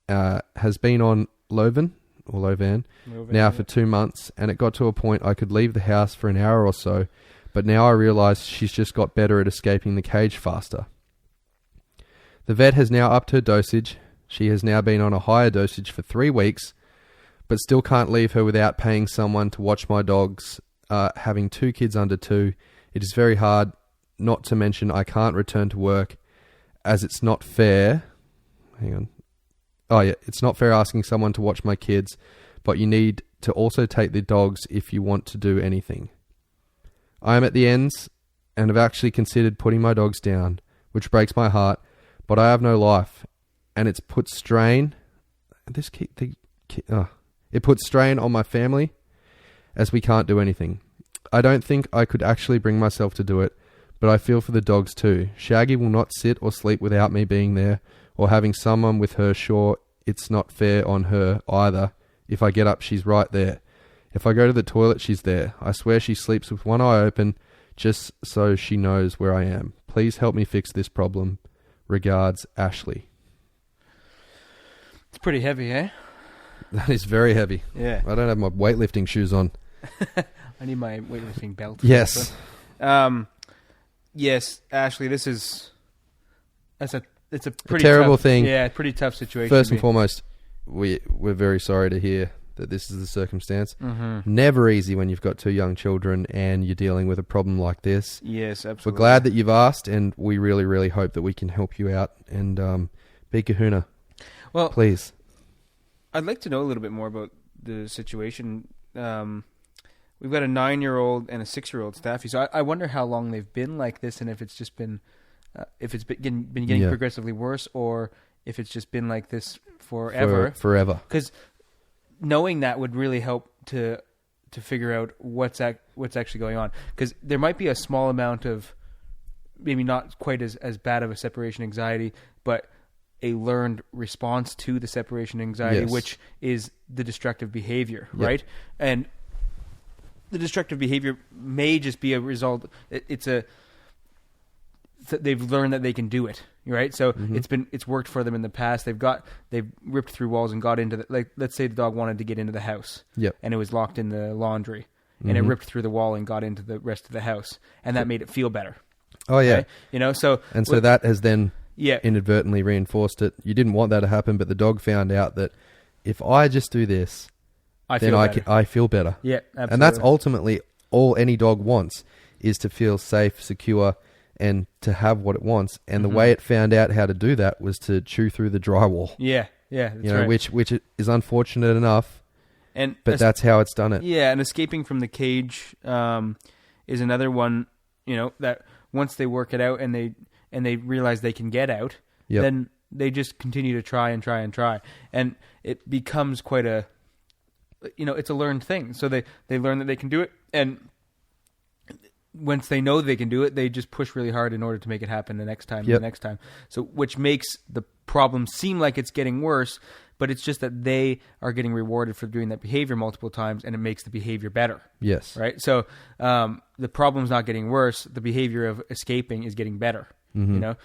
has been on Lovan now for 2 months, and it got to a point I could leave the house for an hour or so, but now I realise she's just got better at escaping the cage faster. The vet has now upped her dosage. She has now been on a higher dosage for 3 weeks, but still can't leave her without paying someone to watch my dogs. Having 2 kids under 2, it is very hard, not to mention I can't return to work as it's not fair. Hang on. Oh yeah, it's not fair asking someone to watch my kids, but you need to also take the dogs if you want to do anything. I am at the ends and have actually considered putting my dogs down, which breaks my heart, but I have no life, and it's put strain. It puts strain on my family, as we can't do anything. I don't think I could actually bring myself to do it, but I feel for the dogs too. Shaggy will not sit or sleep without me being there, or having someone with her. Sure, it's not fair on her either. If I get up, she's right there. If I go to the toilet, she's there. I swear she sleeps with one eye open, just so she knows where I am. Please help me fix this problem. Regards, Ashley. It's pretty heavy, eh? That is very heavy. Yeah. I don't have my weightlifting shoes on. I need my weightlifting belt. Yes. Yes, Ashley, it's a pretty terrible tough thing. Yeah, pretty tough situation. First and foremost, we're very sorry to hear that this is the circumstance. Mm-hmm. Never easy when you've got 2 young children and you're dealing with a problem like this. Yes, absolutely. We're glad that you've asked, and we really, really hope that we can help you out. And be Kahuna. Well, please. I'd like to know a little bit more about the situation. We've got a 9-year-old and a 6-year-old Staffy, so I wonder how long they've been like this, and if it's just been, if it's been getting progressively worse, or if it's just been like this forever. Forever. Because knowing that would really help to figure out what's actually going on. Because there might be a small amount of, maybe not quite as bad of a separation anxiety, but a learned response to the separation anxiety, which is the destructive behavior, right? And the destructive behavior may just be a result. They've learned that they can do it, right? So it's worked for them in the past. They've ripped through walls and got into let's say the dog wanted to get into the house, and it was locked in the laundry, and it ripped through the wall and got into the rest of the house, and that made it feel better. Oh yeah, right? You know, so that has then inadvertently reinforced it. You didn't want that to happen, but the dog found out that if I just do this, I feel better. Yeah, absolutely. And that's ultimately all any dog wants, is to feel safe, secure, and to have what it wants. And the way it found out how to do that was to chew through the drywall. Yeah, that's right. Which is unfortunate enough, but that's how it's done it. Yeah, and escaping from the cage is another one. You know, that once they work it out and they realize they can get out, then they just continue to try and try and try, and it becomes quite a, it's a learned thing. So they learn that they can do it, and once they know they can do it, they just push really hard in order to make it happen the next time and the next time. So which makes the problem seem like it's getting worse, but it's just that they are getting rewarded for doing that behavior multiple times, and it makes the behavior better. Yes. Right? So the problem's not getting worse. The behavior of escaping is getting better. Now,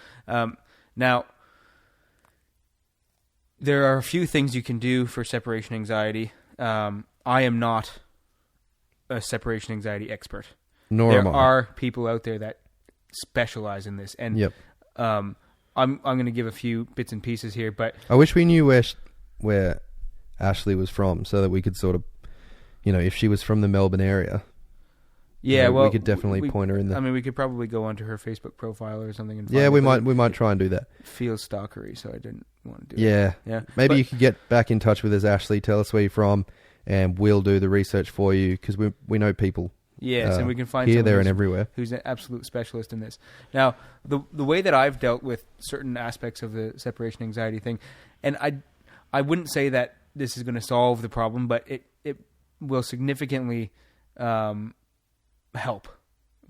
there are a few things you can do for separation anxiety. I am not a separation anxiety expert. There are people out there that specialize in this, and I'm going to give a few bits and pieces here. But I wish we knew where Ashley was from, so that we could sort of, if she was from the Melbourne area. Yeah, we could definitely point her in there. I mean, we could probably go onto her Facebook profile or something. And we might try and do that. Feels stalkery, so I didn't want to do it. Yeah. Maybe you could get back in touch with us, Ashley. Tell us where you're from, and we'll do the research for you, because we know people. Yes, and we can find here, there, and everywhere who's an absolute specialist in this. Now, the way that I've dealt with certain aspects of the separation anxiety thing, and I wouldn't say that this is going to solve the problem, but it will significantly help.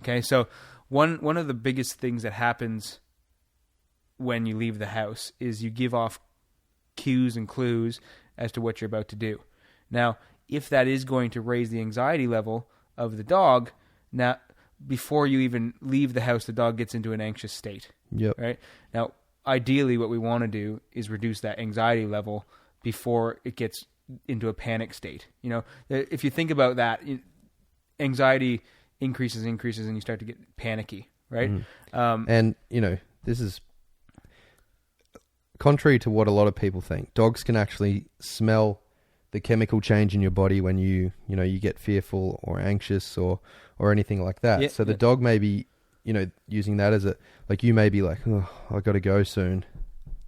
Okay, so one of the biggest things that happens when you leave the house is you give off cues and clues as to what you're about to do. Now, if that is going to raise the anxiety level of the dog, now before you even leave the house, the dog gets into an anxious state. Yep. Right? Now, ideally, what we want to do is reduce that anxiety level before it gets into a panic state. If you think about that, anxiety increases, and you start to get panicky, right? And this is contrary to what a lot of people think. Dogs can actually smell the chemical change in your body when you get fearful or anxious or anything like that. So the dog may be, using that as you may be like, oh, I got to go soon.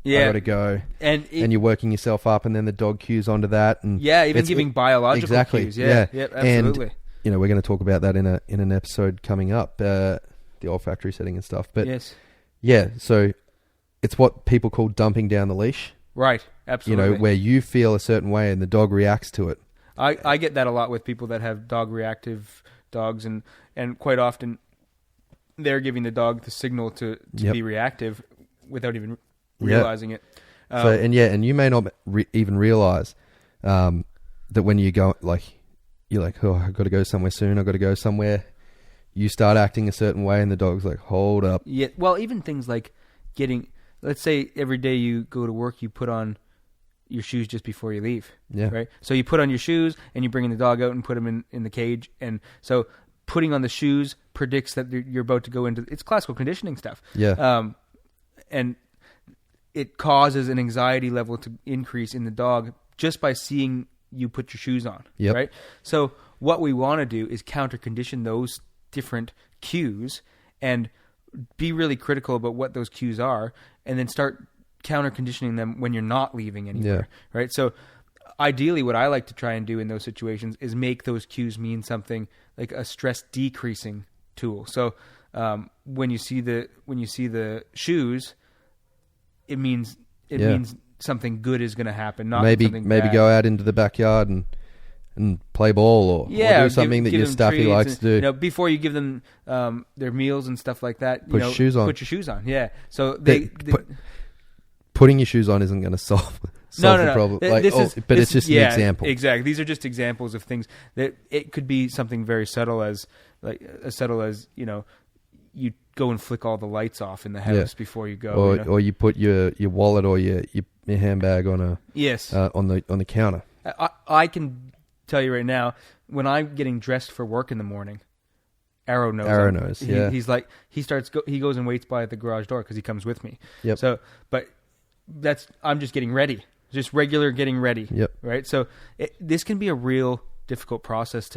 Yeah. I got to go. And you're working yourself up, and then the dog cues onto that. And even giving biological cues. Yeah, absolutely. And, we're going to talk about that in an episode coming up, the olfactory setting and stuff. But so it's what people call dumping down the leash. Right, absolutely. Where you feel a certain way and the dog reacts to it. I get that a lot with people that have dog reactive dogs, and quite often they're giving the dog the signal to be reactive without even realizing it. And you may not even realize that when you go, you're like, oh, I've got to go somewhere soon, I've got to go somewhere. You start acting a certain way and the dog's like, hold up. Yeah, well, even things like let's say every day you go to work, you put on your shoes just before you leave. Yeah. Right? So you put on your shoes and you bring in the dog out and put him in the cage. And so putting on the shoes predicts that you're about to go into, it's classical conditioning stuff. Yeah. And it causes an anxiety level to increase in the dog just by seeing you put your shoes on. Yep. Right. So what we want to do is counter condition those different cues and be really critical about what those cues are, and then start counter conditioning them when you're not leaving anywhere. Yeah. Right. So ideally, what I like to try and do in those situations is make those cues mean something like a stress decreasing tool. So when you see the shoes, it means something good is going to happen. Not maybe something bad. Go out into the backyard and play ball or do something that your staffy likes to do. Before you give them their meals and stuff like that. Put your shoes on. Put your shoes on. Yeah. So putting your shoes on isn't going to solve the problem. It's just an example. Exactly. These are just examples of things that it could be something very subtle as you go and flick all the lights off in the house before you go, or you put your wallet or your handbag on on the counter. I can tell you right now, when I'm getting dressed for work in the morning, Arrow knows. Yeah. He goes and waits by the garage door because he comes with me. Yep. So, but I'm just getting ready, just regular getting ready. Yep. Right. So this can be a real difficult process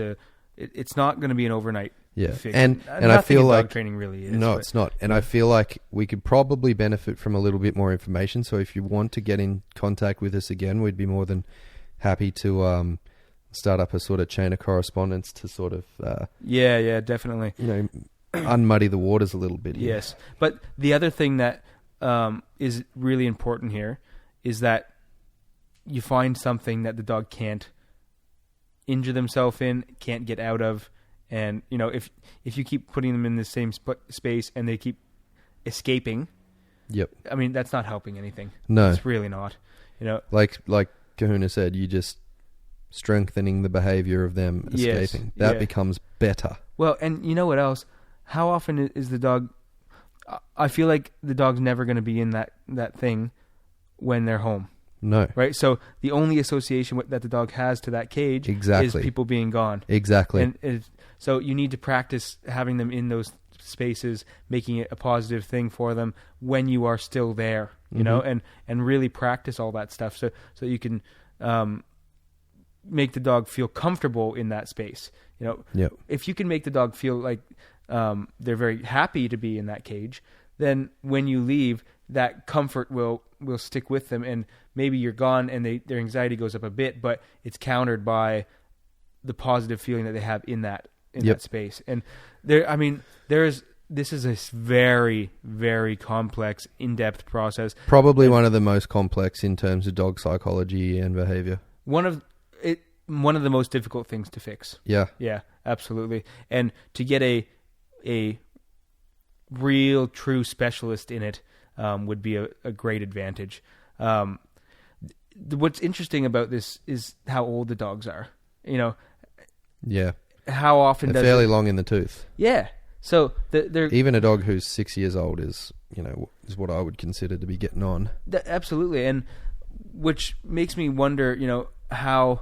it's not going to be an overnight. Yeah. fix. And I feel like dog training really is. No, it's not. And I feel like we could probably benefit from a little bit more information. So if you want to get in contact with us again, we'd be more than happy to start up a sort of chain of correspondence to sort of definitely unmuddy the waters a little bit here. Yes. But the other thing that is really important here is that you find something that the dog can't injure themselves in, can't get out of, and if you keep putting them in the same space and they keep escaping, I mean that's not helping anything. No, it's really not. Like Kahuna said, you just strengthening the behavior of them escaping. That becomes better. Well, and you know what else? How often is the dog? I feel like the dog's never going to be in that thing when they're home. No. Right? So the only association that the dog has to that cage is people being gone. Exactly. And so you need to practice having them in those spaces, making it a positive thing for them when you are still there, you know, and really practice all that stuff so you can make the dog feel comfortable in that space. If you can make the dog feel like they're very happy to be in that cage, then when you leave, that comfort will stick with them, and maybe you're gone and their anxiety goes up a bit, but it's countered by the positive feeling that they have in that space. And this is a very, very complex, in-depth process. Probably one of the most complex in terms of dog psychology and behavior. One of the most difficult things to fix. Yeah. Yeah, absolutely. And to get a real, true specialist in it would be a great advantage. What's interesting about this is how old the dogs are. Yeah. How often they're fairly long in the tooth. Yeah. So they're even a dog who's 6 years old is what I would consider to be getting on. Absolutely, and which makes me wonder, how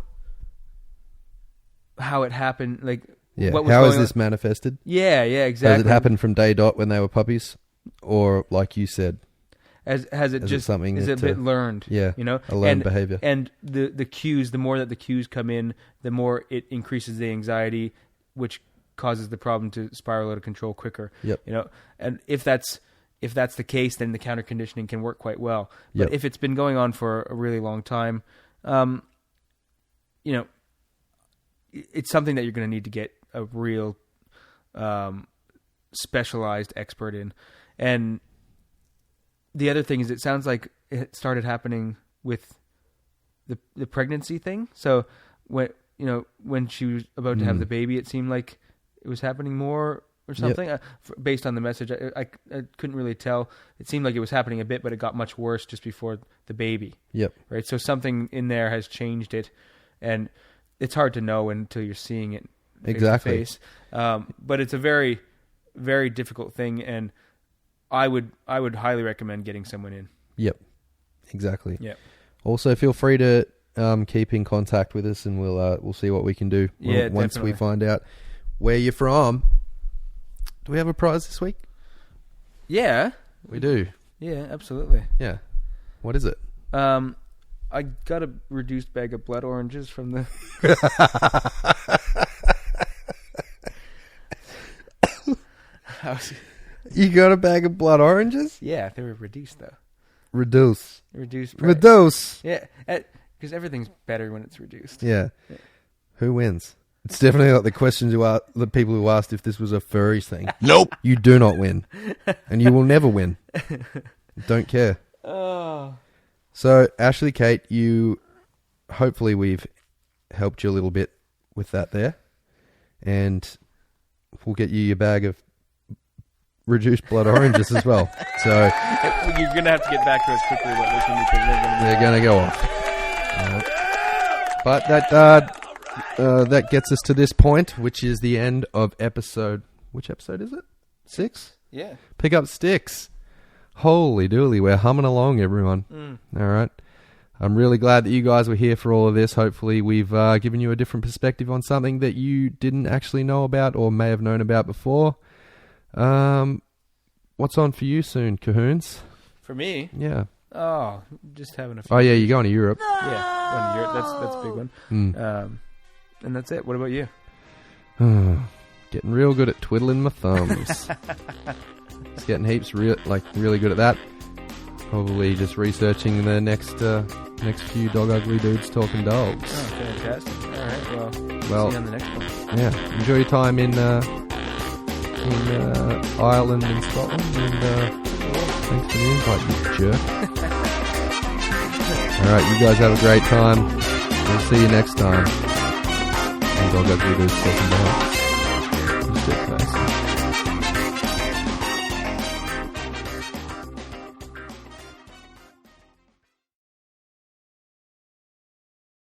it happened. Like, what was how going is this on? Manifested? Yeah, exactly. Has it happened from day dot when they were puppies, or like you said? Is it a bit learned? Yeah, a learned behavior. And the cues, the more that the cues come in, the more it increases the anxiety, which causes the problem to spiral out of control quicker. Yep. And if that's the case, then the counter conditioning can work quite well. But if it's been going on for a really long time, it's something that you're going to need to get a real specialized expert in. And the other thing is, it sounds like it started happening with the pregnancy thing. So when she was about to have the baby, it seemed like it was happening more or something. Based on the message, I couldn't really tell. It seemed like it was happening a bit, but it got much worse just before the baby. Yep. Right. So something in there has changed it, and it's hard to know until you're seeing it face to face. But it's a very, very difficult thing, and I would highly recommend getting someone in. Yep. Exactly. Yep. Also, feel free to keep in contact with us, and we'll see what we can do once we find out where you're from. Do we have a prize this week? Yeah, we do. Yeah, absolutely. Yeah. What is it? I got a reduced bag of blood oranges from the... You got a bag of blood oranges? Yeah, they were reduced, though. Reduce. Reduced price. Reduce. Yeah, because everything's better when it's reduced. Yeah. Who wins? It's definitely like the questions the people who asked if this was a furries thing. Nope. You do not win. And you will never win. Don't care. Oh. So, Ashley, Kate, hopefully we've helped you a little bit with that there. And we'll get you your bag of reduced blood oranges as well. So you're going to have to get back to us quickly about this one because they're going to go off. But that gets us to this point, which is the end of episode... Which episode is it? 6? Yeah. Pick up sticks. Holy dooly, we're humming along, everyone. All right. I'm really glad that you guys were here for all of this. Hopefully we've given you a different perspective on something that you didn't actually know about or may have known about before. What's on for you soon, Cahoons? For me? Yeah. Oh, just having a few. Oh, yeah, you're going to Europe. Yeah, going to Europe. That's a big one. And that's it. What about you? Getting real good at twiddling my thumbs. Just getting heaps really good at that. Probably just researching the next few Dog Ugly Dudes Talking Dogs. Oh, fantastic. All right, well, see you on the next one. Yeah, enjoy your time in Ireland and Scotland, and thanks for the invite, you jerk. Alright, you guys have a great time. We'll see you next time on Dog Ugly Dudes Talking Dogs.